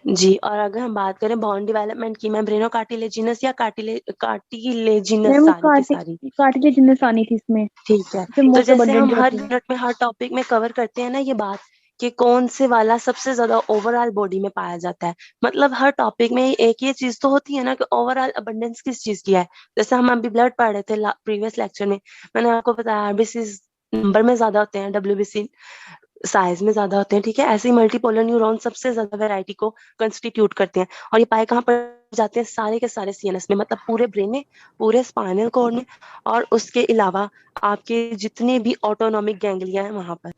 जी, और अगर हम बात करें बोन डेवलपमेंट की, मेम्ब्रेनो कार्टिलेजिनस या कार्टिलेजिनस मैम सारी की सारी, कार्टिलेजिनस आनी थी इसमें, ठीक है। जो तो मोस्ट जैसे हम अबंडेंट हर होती है। यूनिट में हर टॉपिक में कवर करते हैं ना ये बात कि कौन से वाला सबसे ज्यादा ओवरऑल बॉडी में पाया जाता है। मतलब हर टॉपिक में एक ये चीज तो होती है ना कि ओवरऑल अबंडेंस किस चीज की है। जैसे हम अभी ब्लड पढ़ रहे थे प्रीवियस लेक्चर में, मैंने आपको बताया आरबीसी नंबर में ज्यादा होते हैं, WBC साइज में ज्यादा होते हैं, ठीक है। ऐसे ही मल्टीपोलर न्यूरॉन सबसे ज्यादा वैरायटी को कंस्टिट्यूट करते हैं और ये पाए कहाँ पर जाते हैं, सारे के सारे CNS में, मतलब पूरे ब्रेन में, पूरे स्पाइनल कॉर्ड में, और उसके अलावा आपके जितने भी ऑटोनॉमिक गैंग्लिया हैं वहां पर।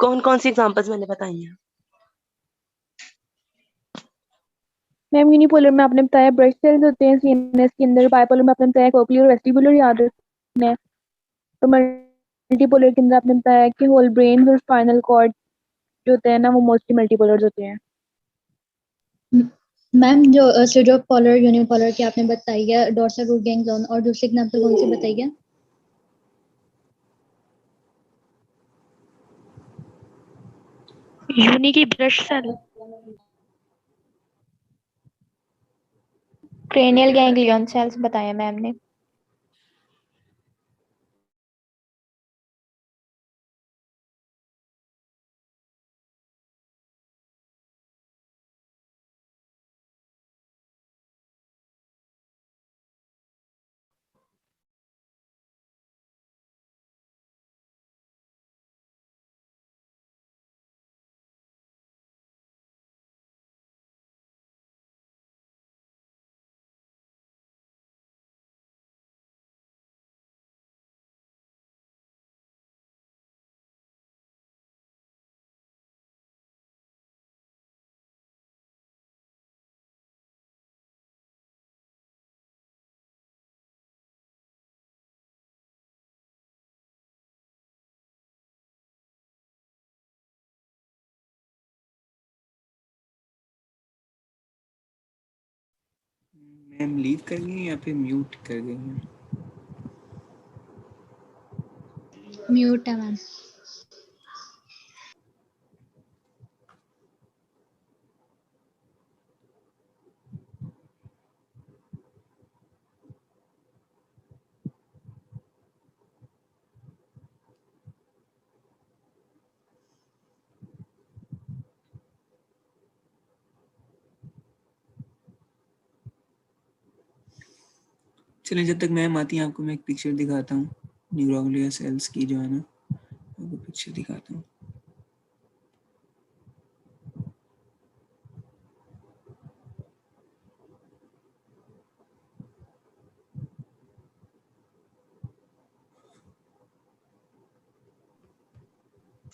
कौन कौन सी एग्जांपल्स मैंने बताई हैं? मैम यूनिपोलर में आपने बताया ब्रश सेल्स होते हैं सीएनएस के अंदर, बाइपोलर में आपने बताया कोक्लियर और वेस्टिबुलर याद रखना है, तो मल्टीपोलर के अंदर आपने बताया कि होल ब्रेन और स्पाइनल कॉर्ड जो होते हैं ना वो मोस्टली मल्टीपोलर होते हैं। मैम जो स्यूडो पोलर यूनिपोलर की आपने बताई है डोर्सल रूट गैंग्लियन, और दूसरे एग्जांपल कौन सी बताई है? यूनी की brush cell, cranial ganglion cells बताया मैम ने। मैम लीव कर गई या फिर म्यूट कर गई हैं? म्यूट है मैम। चलिए जब तक मैम आती हैं आपको मैं एक पिक्चर दिखाता हूँ न्यूरोग्लिया सेल्स की जो है ना, आपको पिक्चर दिखाता हूँ।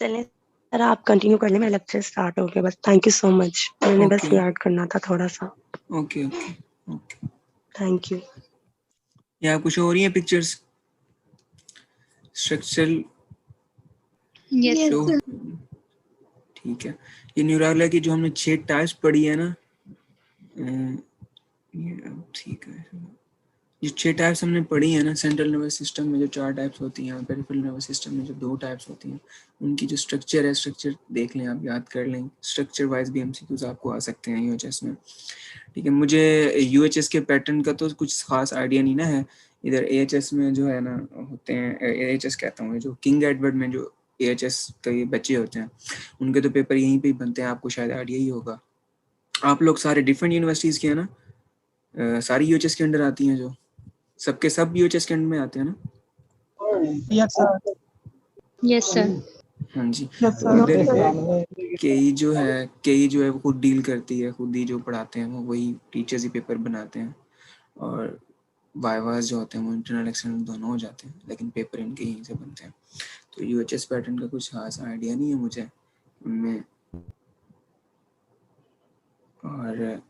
चलिए सर आप कंटिन्यू कर लें, मेरा लेक्चर स्टार्ट हो गया बस। थैंक यू सो मच, मैंने बस ओके ये ऐड करना था थोड़ा सा। Okay okay okay. Thank you. ये आपको शो हो रही है पिक्चर्स स्ट्रक्चरल यस शो? ठीक है। ये न्यूरोग्लिया की जो हमने 6 टाइप्स पढ़ी है ना, ये ठीक है, जो 6 टाइप्स हमने पढ़ी है ना, सेंट्रल नर्वस सिस्टम में जो 4 टाइप्स होती हैं, पेरिफेरल नर्वस सिस्टम में जो 2 टाइप्स होती हैं, उनकी जो स्ट्रक्चर है, स्ट्रक्चर देख लें आप, याद कर लें। स्ट्रक्चर वाइज भी एमसीक्यूज आपको आ सकते हैं यूएचएस में, ठीक है। मुझे यूएचएस के पैटर्न का तो कुछ खास आइडिया नहीं ना है। इधर एएचएस में जो है ना होते हैं, एएचएस कहता हूँ, जो किंग एडवर्ड में जो एएचएस के बच्चे होते हैं उनके तो पेपर यहीं पे ही बनते हैं, आपको शायद आइडिया ही होगा। आप लोग सारे डिफरेंट यूनिवर्सिटीज़ के हैं ना, सारी यूएचएस के अंडर आती हैं, जो सबके सब यूएचएस के अंडर में आते हैं ना? Yes, sir. Yes sir. हाँ जी। Yes, sir. इधर केई जो है वो खुद डील करती है, खुद ही जो पढ़ाते हैं वो वही टीचर्स ही पेपर बनाते हैं, और वाइवास जो होते हैं वो इंटरनल एक्सटर्नल दोनों हो जाते हैं, लेकिन पेपर इनके यहीं से बनते हैं। तो यूएचएस पैटर्न का कुछ खास आइडिया नहीं है मुझे उनमें, और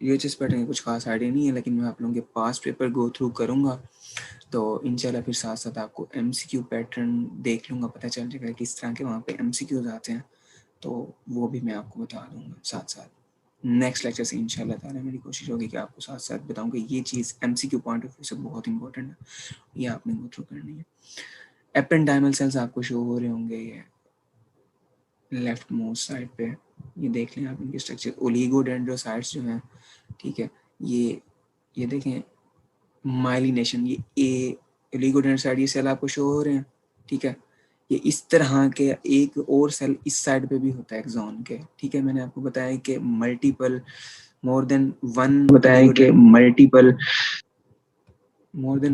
यूएचएस पैटर्न का कुछ खास आइडिया नहीं है, लेकिन मैं आप लोगों के पास पेपर गो थ्रू करूँगा तो इंशाल्लाह फिर साथ साथ आपको एमसीक्यू पैटर्न देख लूँगा, पता चल जाएगा किस तरह के वहाँ पे एमसीक्यूज आते हैं, तो वो भी मैं आपको बता दूँगा साथ साथ। नेक्स्ट लेक्चर से इंशाल्लाह ताला मेरी कोशिश होगी कि आपको साथ साथ बताऊँ कि ये चीज़ एमसीक्यू पॉइंट ऑफ व्यू से बहुत इंपॉर्टेंट है, ये आपने गो थ्रू करनी है। एपेंडाइमल सेल्स आपको शो हो रहे होंगे, ये लेफ्ट मोस्ट साइड पे, ये देख लें आप इनके स्ट्रक्चर। ओलिगोडेंड्रोसाइट्स जो हैं, ठीक है, ये देखें माइलिनेशन, ये ए ओलिगोडेंड्रोसाइट, ये सेल आपको शो हो रहे हैं, ठीक है। ये इस तरह के एक और सेल इस साइड पे भी होता है एक्सॉन के, ठीक है। मैंने आपको बताया कि multiple more than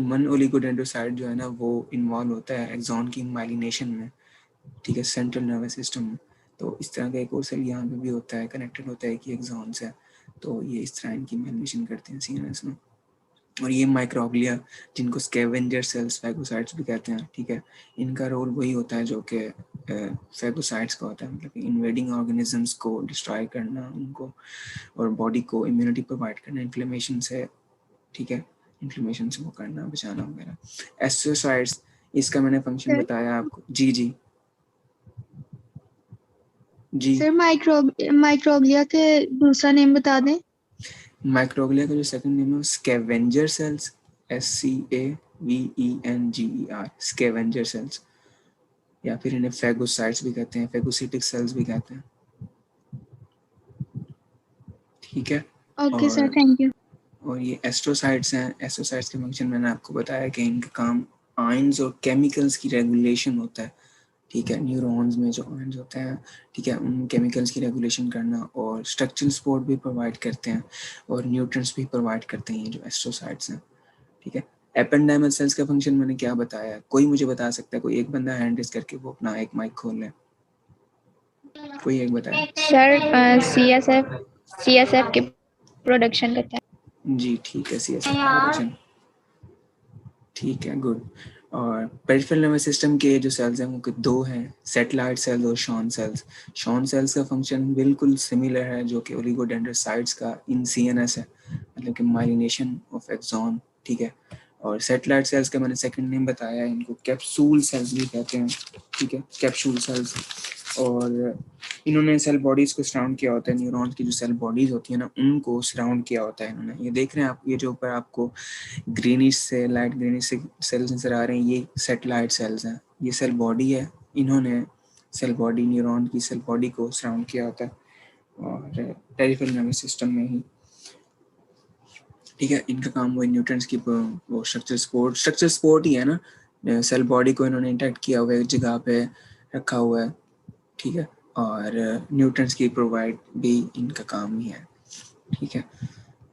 one oligodendrocyte जो है ना वो इन्वॉल्व होता है एक्सॉन की माइलिनेशन में, ठीक है, सेंट्रल नर्वस सिस्टम में। तो इस तरह का एक और सेल यहाँ पे भी होता है, कनेक्टेड होता है कि एक्सॉन से, तो ये इस तरह इनकी माइलिनेशन करते हैं सीएनएस में। और ये माइक्रोग्लिया जिनको स्कैवेंजर सेल्स फैगोसाइट्स भी कहते हैं, ठीक है, इनका रोल वही होता है जो कि फैगोसाइट्स का होता है, मतलब इन्वेडिंग ऑर्गेनिजम्स को डिस्ट्रॉय करना उनको, और बॉडी को इम्यूनिटी प्रोवाइड करना इन्फ्लेमेशन से, ठीक है, इन्फ्लेमेशन से वो करना, बचाना वगैरह। एस्ट्रोसाइट्स, इसका मैंने फंक्शन बताया आपको। जी जी जी। सर माइक्रोग्लिया के दूसरा नेम बता दें। माइक्रोग्लिया का जो सेकंड नेम है scavenger cells, SCAVENGER, scavenger cells, या फिर इन्हें फैगोसाइट्स भी कहते हैं, फैगोसिटिक सेल्स भी कहते हैं, ठीक है। Okay sir, thank you. और ये एस्ट्रोसाइट्स हैं। एस्ट्रोसाइट्स के फंक्शन मैंने आपको बताया कि इनका काम आयंस और केमिकल्स की रेगुलेशन होता है, ठीक है। न्यूरॉन्स में जो आयंस होते हैं, ठीक है, उन केमिकल्स की रेगुलेशन करना, और स्ट्रक्चरल सपोर्ट भी प्रोवाइड करते हैं, और न्यूट्रिएंट्स भी प्रोवाइड करते हैं ये जो एस्ट्रोसाइट्स हैं, ठीक है। एपेंडाइमल सेल्स का फंक्शन मैंने क्या बताया, कोई मुझे बता सकता है? कोई एक बंदा हैंड रेज करके वो अपना एक माइक खोल ले, कोई एक बताए। सर सीएसएफ की प्रोडक्शन करता है। जी ठीक है, सीएसएफ प्रोडक्शन, ठीक है, गुड। और पेरिफेरल नर्वस सिस्टम के जो सेल्स हैं वो 2 हैं, सेटेलाइट सेल्स और शॉन सेल्स। शॉन सेल्स का फंक्शन बिल्कुल सिमिलर है जो कि ओलिगोडेंड्रोसाइट्स का इन सीएनएस है, मतलब कि माइलिनेशन ऑफ एक्सॉन, ठीक है। और सेटेलाइट सेल्स का मैंने सेकंड नेम बताया है, इनको कैप्सूल सेल्स भी कहते हैं, ठीक है, कैप्सूल सेल्स। और इन्होंने सेल बॉडीज को सराउंड किया होता है, न्यूरॉन्स की जो सेल बॉडीज होती है ना उनको सराउंड किया होता है इन्होंने। ये देख रहे हैं आप, ये जो ऊपर आपको ग्रीनिश से लाइट ग्रीनिश से सेल्स नजर आ रहे हैं, ये सैटेलाइट सेल्स हैं, ये सेल बॉडी है। इन्होंने सेल बॉडी, न्यूरॉन की सेल बॉडी को सराउंड किया होता है और पेरिफेरल नर्वस सिस्टम में ही, ठीक है। इनका काम वो न्यूट्रॉन्स की वो स्ट्रक्चर सपोर्ट ही है ना, सेल बॉडी को इन्होंने इंटैक्ट किया हुआ है, एक जगह पे रखा हुआ है, ठीक है। और न्यूट्रॉन्स की प्रोवाइड भी इनका काम ही है, ठीक है।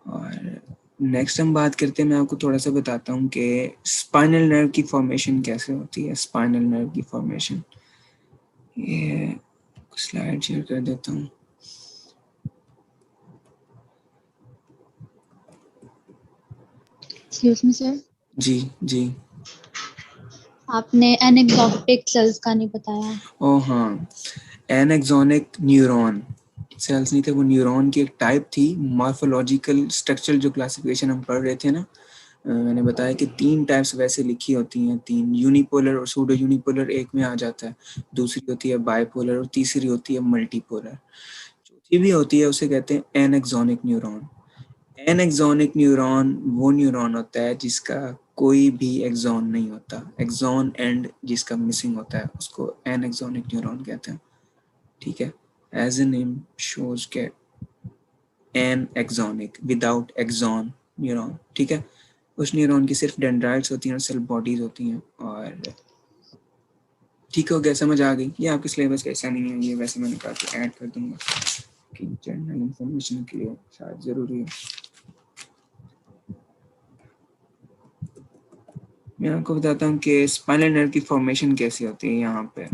और नेक्स्ट हम बात करते हैं, मैं आपको थोड़ा सा बताता हूँ कि स्पाइनल नर्व की फॉर्मेशन कैसे होती है। स्पाइनल नर्व की फॉर्मेशन, ये स्लाइड शेयर कर देता हूँ। एक्सक्यूज मी सर, जी जी, आपने एनेक्सोटिक सेल्स का नहीं बताया। ओ हाँ, एनेक्सोनिक न्यूरॉन सेल्स नहीं थे, वो न्यूरॉन की एक टाइप थी। मॉर्फोलॉजिकल स्ट्रक्चर जो क्लासिफिकेशन हम पढ़ रहे थे ना, मैंने बताया कि 3 टाइप्स वैसे लिखी होती हैं, 3, यूनिपोलर और सूडो यूनिपोलर एक में आ जाता है, दूसरी होती है बाइपोलर और तीसरी होती है मल्टीपोलर। चौथी भी होती है, उसे कहते हैं एनेक्सोनिक न्यूरॉन। एनेक्सोनिक न्यूरॉन वो न्यूरॉन होता है जिसका कोई भी एक्सॉन नहीं होता, एक्सॉन एंड जिसका मिसिंग होता है उसको एनेक्सोनिक न्यूरॉन कहते हैं, ठीक है। एज ए नेम शोज के N axonic without axon neuron, ठीक है। उस न्यूरॉन की सिर्फ डेंड्राइट्स होती हैं और सेल बॉडीज होती हैं। और ठीक हो गया, समझ आ गई। ये आपके सिलेबस का हिस्सा नहीं है, ये वैसे मैंने कहा कि ऐड कर दूंगा कि जनरल इंफॉर्मेशन के लिए शायद ज़रूरी है। मैं आपको बताता हूँ कि स्पाइनल नर्व की फॉर्मेशन कैसी होती है। यहाँ पे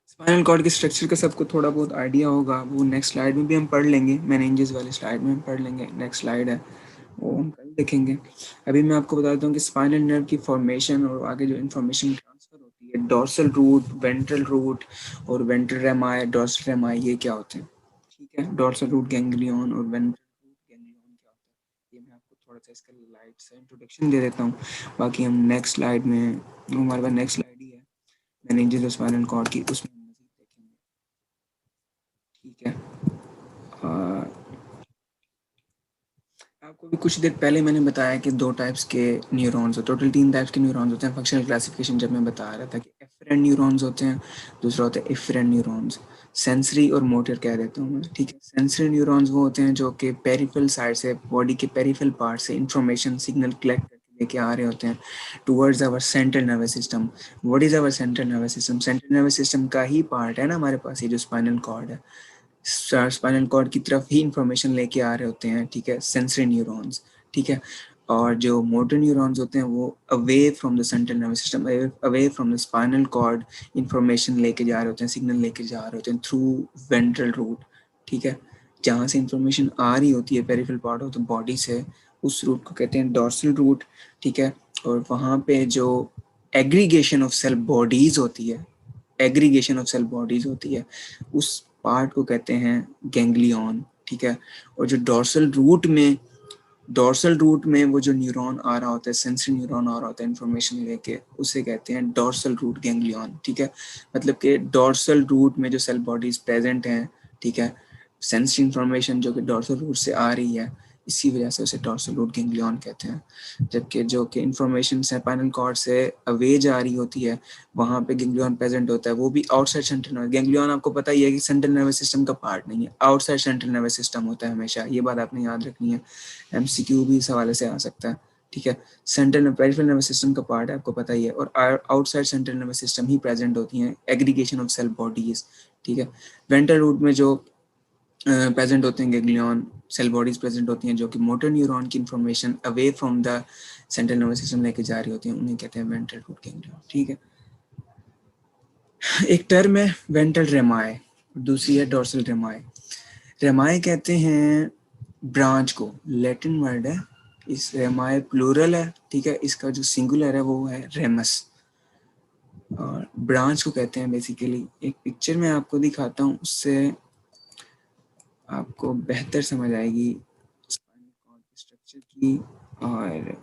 स्पाइनल कॉर्ड के स्ट्रक्चर का सबको थोड़ा बहुत आइडिया होगा, वो नेक्स्ट स्लाइड में भी हम पढ़ लेंगे, मेनिंजेस वाले स्लाइड में हम पढ़ लेंगे। नेक्स्ट स्लाइड है वो हम कल देखेंगे। अभी मैं आपको बताता हूँ कि स्पाइनल नर्व की फॉर्मेशन और आगे जो इन्फॉर्मेशन ट्रांसफर होती है, डोर्सल रूट, वेंट्रल रूट और वेंट्रल रेमाई, डोर्सल रेमाई, ये क्या होते हैं, ठीक है। डोर्सल रूट गैंग्लियन और वेंट्रल रूट गैंग्लियन क्या होता है, ये मैं आपको थोड़ा सा इसका लाइट सा इंट्रोडक्शन दे देता हूँ। बाकी हम नेक्स्ट स्लाइड में, हमारे पास नेक्स्ट स्लाइड ही है मेनिंजेस और स्पाइनल कॉर्ड की, उसमें हम मज़ीद देखेंगे, ठीक है। आपको भी कुछ देर पहले मैंने बताया कि 2 टाइप्स के न्यूरॉन्स, टोटल 3 टाइप्स के न्यूरॉन्स होते हैं। फंक्शनल क्लासिफिकेशन जब मैं बता रहा था कि एफरेंट न्यूरॉन्स होते हैं, दूसरा होता है इफरेंट न्यूरॉन्स। सेंसरी और मोटर कह देता हूँ मैं, ठीक है। सेंसरी न्यूरॉन्स वो होते हैं जो कि पेरिफेरल साइड से, बॉडी के पेरिफेरल पार्ट से इंफॉर्मेशन सिग्नल कलेक्ट करके लेके आ रहे होते हैं towards our central nervous system. What is our central nervous system? Central nervous system का ही पार्ट है ना हमारे पास ये जो स्पाइनल कॉर्ड है, स्पाइनल कॉर्ड की तरफ ही इंफॉर्मेशन लेके आ रहे होते हैं, ठीक है, सेंसरी न्यूरॉन्स, ठीक है। और जो मोटर न्यूरॉन्स होते हैं वो away from the central nervous system, away from the spinal cord information लेके जा रहे होते हैं, सिग्नल लेके जा रहे होते हैं थ्रू वेंट्रल रूट, ठीक है। जहाँ से इंफॉर्मेशन आ रही होती है peripheral part of the body से, उस रूट को कहते हैं डॉर्सल रूट, ठीक है। और वहाँ पे जो एग्रीगेशन ऑफ सेल बॉडीज होती है, एग्रीगेशन ऑफ सेल बॉडीज होती है, उस पार्ट को कहते हैं गैंग्लियन, ठीक है। और जो डॉर्सल रूट में वो जो न्यूरॉन आ रहा होता है, सेंसरी न्यूरॉन आ रहा होता है इंफॉर्मेशन लेके, उसे कहते हैं डॉर्सल रूट गैंग्लियन, ठीक है। मतलब कि डॉर्सल रूट में जो सेल बॉडीज प्रेजेंट हैं, ठीक है, सेंसरी इंफॉर्मेशन जो कि डॉर्सल रूट से आ रही है, इसी वजह से उसे डॉर्सल रूट गैंग्लियन कहते हैं। जबकि जो कि इंफॉर्मेशन स्पाइनल कॉर्ड से अवे जा रही होती है, वहाँ पे गैंग्लियन प्रेजेंट होता है, वो भी आउटसाइड सेंट्रल नर्वस। गैंग्लियन आपको पता ही है कि सेंट्रल नर्वस सिस्टम का पार्ट नहीं है, आउटसाइड सेंट्रल नर्वस सिस्टम होता है हमेशा, ये बात आपने याद रखनी है, एमसीक्यू भी इस हवाले से आ सकता है, ठीक है। सेंट्रल पेरिफेरल नर्वस सिस्टम का पार्ट है, आपको पता ही है, और आउटसाइड सेंट्रल नर्वस सिस्टम ही प्रेजेंट होती हैं, एग्रीगेशन ऑफ सेल बॉडीज, ठीक है। वेंट्रल रूट में जो प्रेजेंट होते हैं गैंग्लियन सेल बॉडीज प्रेजेंट होती हैं जो कि मोटर न्यूरॉन की information away from the central nervous system लेके जा रही होती हैं, उन्हें कहते हैं वेंट्रल रूट गैंग्लियन, ठीक है। एक टर्म है वेंट्रल रेमाई, दूसरी है डोर्सल रेमाई। रेमाई कहते हैं ब्रांच को, लैटिन वर्ड है, इस रेमाई प्लूरल है, ठीक है। इसका जो सिंगुलर है वो है रेमस, और ब्रांच को कहते हैं बेसिकली, एक पिक्चर में आपको दिखाता हूँ, उससे आपको बेहतर समझ आएगी स्पाइनल कॉर्ड के स्ट्रक्चर की। और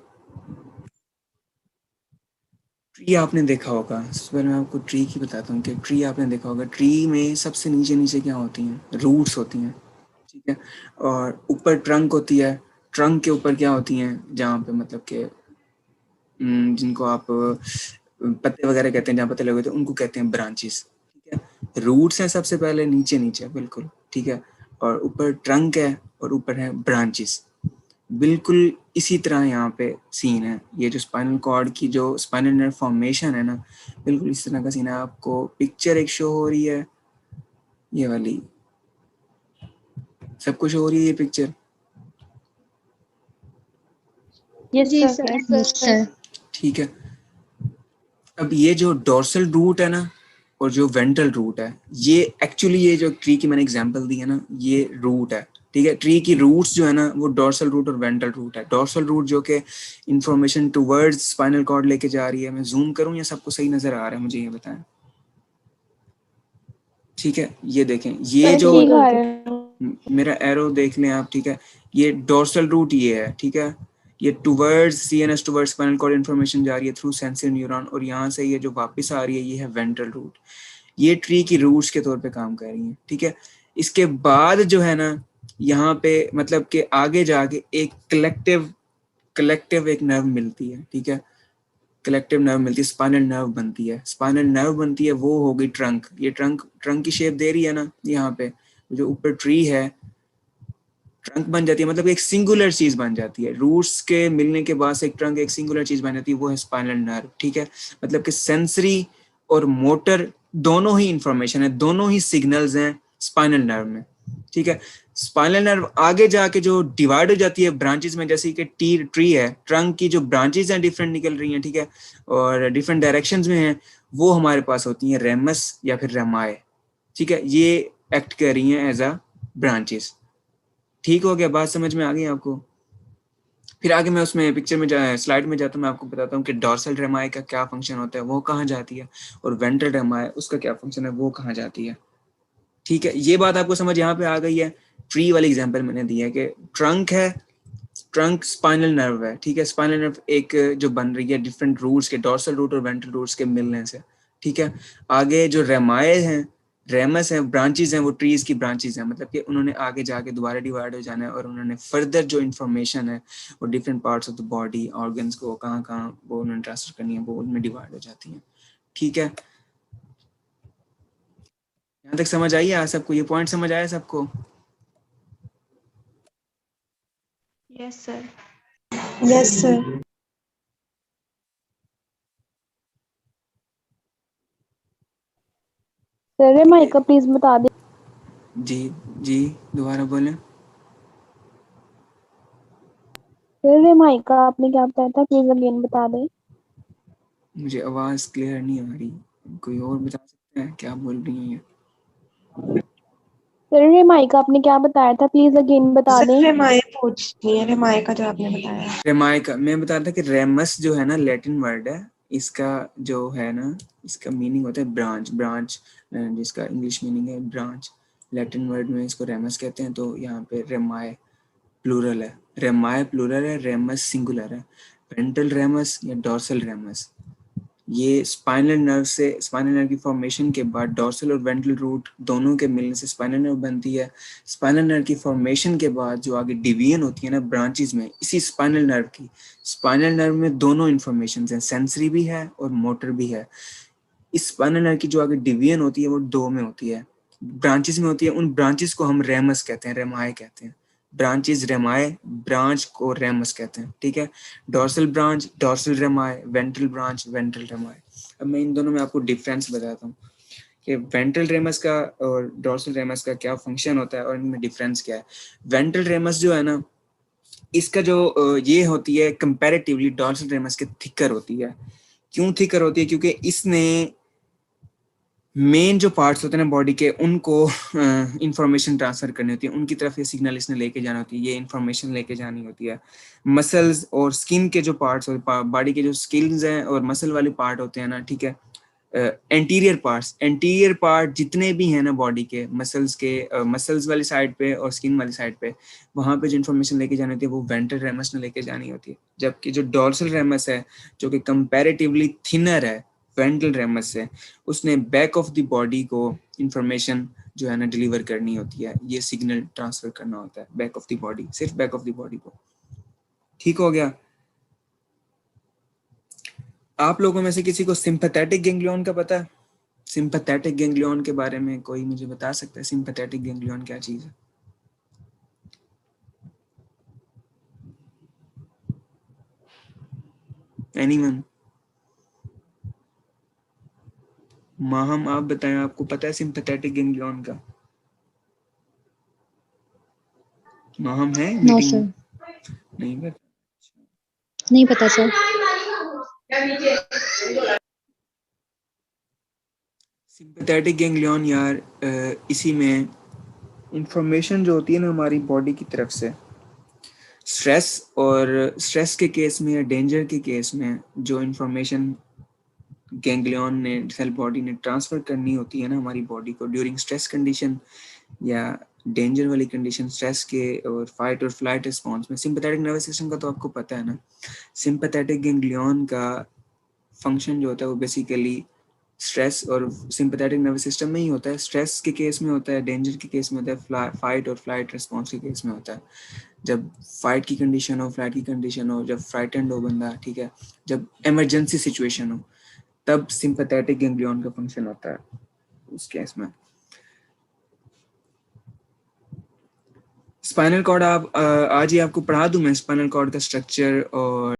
ट्री आपने देखा होगा, सबसे पहले मैं आपको ट्री की बताता हूँ कि ट्री आपने देखा होगा, ट्री में सबसे नीचे नीचे क्या होती हैं, रूट्स होती हैं, ठीक है, और ऊपर ट्रंक होती है, ट्रंक के ऊपर क्या होती हैं, जहाँ पे मतलब के जिनको आप पत्ते वगैरह कहते हैं, जहाँ पत्ते लगे होते हैं उनको कहते हैं ब्रांचेस, ठीक है। रूट्स हैं सबसे पहले नीचे नीचे बिल्कुल, ठीक है, और ऊपर ट्रंक है और ऊपर है ब्रांचेस। बिल्कुल इसी तरह यहाँ पे सीन है, ये जो स्पाइनल कॉर्ड की जो स्पाइनल नर्व फॉर्मेशन है ना, बिल्कुल इस तरह का सीन है। आपको पिक्चर एक शो हो रही है, ये वाली सब कुछ हो रही है ये पिक्चर, यस जी सर। सर। Yes sir. ठीक है। अब ये जो डोर्सल रूट है ना और जो वेंट्रल रूट है, ये एक्चुअली ये जो ट्री की मैंने एग्जांपल दी है ना, ये रूट है, ठीक है। ट्री की रूट्स जो है ना वो डोर्सल रूट और वेंट्रल रूट है। डोर्सल रूट जो कि इंफॉर्मेशन टुवर्ड्स स्पाइनल कॉर्ड लेके जा रही है। मैं जूम करूं या सबको सही नजर आ रहा है, मुझे ये बताएं। ठीक है, ये देखें, ये जो ठीक आ रहा है। मेरा एरो देख लें आप, ठीक है, ये डोर्सल रूट ये है, ठीक है, ये towards CNS towards spinal cord information जा रही है थ्रू सेंसरी न्यूरॉन, और यहाँ से ये जो वापस आ रही है ये है वेंट्रल रूट। ये ट्री की रूट्स के तौर पे काम कर रही है, ठीक है। इसके बाद जो है ना यहाँ पे मतलब कि आगे जाके एक कलेक्टिव एक नर्व मिलती है, ठीक है, कलेक्टिव नर्व मिलती है, स्पाइनल नर्व बनती है। स्पाइनल नर्व बनती है, वो हो गई ट्रंक। ये ट्रंक की शेप दे रही है ना यहाँ पे, जो ऊपर ट्री है ट्रंक बन जाती है, मतलब एक सिंगुलर चीज बन जाती है। रूट्स के मिलने के बाद से एक ट्रंक एक सिंगुलर चीज बन जाती है, वो है स्पाइनल नर्व, ठीक है। मतलब कि सेंसरी और मोटर दोनों ही इंफॉर्मेशन है, दोनों ही सिग्नल्स हैं स्पाइनल नर्व में, ठीक है। स्पाइनल नर्व आगे जाके जो डिवाइड हो जाती है ब्रांचेस में, जैसे कि ट्री है, ट्रंक की जो ब्रांचेस हैं डिफरेंट निकल रही हैं, ठीक है, और डिफरेंट डायरेक्शंस में हैं, वो हमारे पास होती हैं रेमस या फिर रेमाए, ठीक है। ये एक्ट कर रही हैं एज अ ब्रांचेस। ठीक हो गया, बात समझ में आ गई आपको। फिर आगे मैं उसमें पिक्चर में स्लाइड में जाता हूँ, मैं आपको बताता हूँ कि डॉर्सल रेमाए का क्या फंक्शन होता है, वो कहाँ जाती है, और वेंट्रल रेमाए उसका क्या फंक्शन है, वो कहाँ जाती है। ठीक है, ये बात आपको समझ यहाँ पे आ गई है। ट्री वाली एग्जांपल मैंने दी है कि ट्रंक है, ट्रंक स्पाइनल नर्व है, ठीक है। स्पाइनल नर्व एक जो बन रही है डिफरेंट रूट्स के, डॉर्सल रूट और वेंट्रल रूट्स के मिलने से, ठीक है। आगे जो रेमाए हैं, रेमस हैं, ब्रांचेस हैं, वो ट्रीज की ब्रांचेस हैं, मतलब कि उन्होंने आगे जाके दोबारा डिवाइड हो जाना है, और उन्होंने फर्दर जो इन्फॉर्मेशन है वो different parts of the body organs को कहाँ कहाँ वो उन्होंने ट्रांसफर करनी है, वो उनमें डिवाइड हो जाती है, ठीक है। यहाँ तक समझ आई है सबको, ये पॉइंट समझ आया सबको? Yes sir. Yes sir. Sir रेमाइका प्लीज बता दे। जी जी, दोबारा बोलें। सर रेमाइका आपने क्या बताया था, प्लीज अगेन बता दें। मुझे आवाज क्लियर नहीं आ रही, कोई और बता सकते हैं क्या बोल रही हैं? सर रेमाइका आपने क्या बताया था, प्लीज अगेन बता सर दें। रेमाए पूछनी है, रेमाए का जो आपने बताया। रेमाइका मैं बता रहा था कि रेमस जो है ना लैटिन वर्ड है, इसका जो है ना इसका मीनिंग होता है ब्रांच। ब्रांच जिसका इंग्लिश मीनिंग है ब्रांच, लैटिन वर्ड में इसको रेमस कहते हैं। तो यहाँ पे रेमाए प्लूरल है, रेमाए प्लूरल है, रेमस सिंगुलर है। वेंट्रल रेमस या डॉर्सल रेमस, ये स्पाइनल नर्व से, स्पाइनल नर्व की फॉर्मेशन के बाद डॉर्सल और वेंट्रल रूट दोनों के मिलने से स्पाइनल नर्व बनती है। स्पाइनल नर्व की फॉर्मेशन के बाद जो आगे डिवीजन होती है ना ब्रांचेस में, इसी स्पाइनल नर्व की, स्पाइनल नर्व में दोनों इंफॉर्मेशन हैं, सेंसरी भी है और मोटर भी है। इस स्पाइनल नर्व की जो आगे डिवीजन होती है वो दो में होती है, ब्रांचेस में होती है। उन ब्रांचेस को हम रेमस कहते हैं, रेमाए कहते हैं। ब्रांचेस रेमाए, ब्रांच को रेमस कहते हैं, ठीक है। Dorsal branch dorsal rami, ventral branch ventral rami. अब मैं इन दोनों में आपको डिफरेंस बताता हूँ कि वेंट्रल रेमस का और डॉर्सल रेमस का क्या फंक्शन होता है और इनमें डिफरेंस क्या है। वेंट्रल रेमस जो है ना, इसका जो ये होती है कंपैरेटिवली डॉर्सल रेमस के थिकर होती है। क्यों थिकर होती है? क्योंकि इसने मेन जो पार्ट्स होते हैं ना बॉडी के, उनको इंफॉर्मेशन ट्रांसफर करनी होती है, उनकी तरफ ये सिग्नल इसने लेके जाना होती है, ये इंफॉर्मेशन लेके जानी होती है। मसल्स और स्किन के जो पार्ट्स होते हैं, बॉडी के जो स्किन्स हैं और मसल वाले पार्ट होते हैं ना, ठीक है, एंटीरियर पार्ट जितने भी हैं ना बॉडी के, मसल्स वाली साइड पे और स्किन वाली साइड पे, वहां पे जो इन्फॉर्मेशन लेके जानी होती है वो वेंट्रल रेमस ने लेके जानी होती है, जबकि जो डॉर्सल रेमस है जो कि कंपैरेटिवली थिनर है वेंट्रल रेमस से, उसने बैक ऑफ द बॉडी को इंफॉर्मेशन जो है ना डिलीवर करनी होती है, ये सिग्नल ट्रांसफर करना होता है बैक ऑफ द बॉडी, सिर्फ बैक ऑफ द बॉडी को। ठीक हो गया? आप लोगों में से किसी को सिंपैथेटिक गैंग्लियन का पता है? सिंपैथेटिक गैंग्लियन के बारे में कोई मुझे बता सकता है? सिंपैथेटिक गैंग्लियन क्या चीज है? एनीवन? माहम आप बताएं, आपको पता है सिंपैथेटिक गैंग्लियन का? माहम है नो मीटिंग? सर, नहीं पता? नहीं पता सर। सिंपैथेटिक गैंग्लियन यार, इसी में इंफॉर्मेशन जो होती है ना हमारी बॉडी की तरफ से, स्ट्रेस के केस में या डेंजर के केस में जो इंफॉर्मेशन गैंग्लियन ने, सेल बॉडी ने ट्रांसफर करनी होती है ना हमारी बॉडी को ड्यूरिंग स्ट्रेस कंडीशन या डेंजर वाली कंडीशन, स्ट्रेस के और फाइट और फ्लाइट रिस्पॉन्स में, सिंपैथेटिक नर्वस सिस्टम का तो आपको पता है ना। सिंपैथेटिक गैंग्लियन का फंक्शन जो होता है वो बेसिकली स्ट्रेस और सिंपैथेटिक नर्वस सिस्टम में ही होता है। स्ट्रेस के केस में होता है, डेंजर के केस में होता है, फाइट और फ्लाइट रिस्पॉन्स के केस में होता है। जब फाइट की कंडीशन हो, फ्लाइट की कंडीशन हो, जब फ्राइटेंड हो बंदा, ठीक है, जब इमरजेंसी सिचुएशन हो, तब सिंपैथेटिक गैंग्लियन का फंक्शन होता है उस केस में। स्पाइनल कॉर्ड आप आज ही आपको पढ़ा दूं मैं स्पाइनल कॉर्ड का स्ट्रक्चर और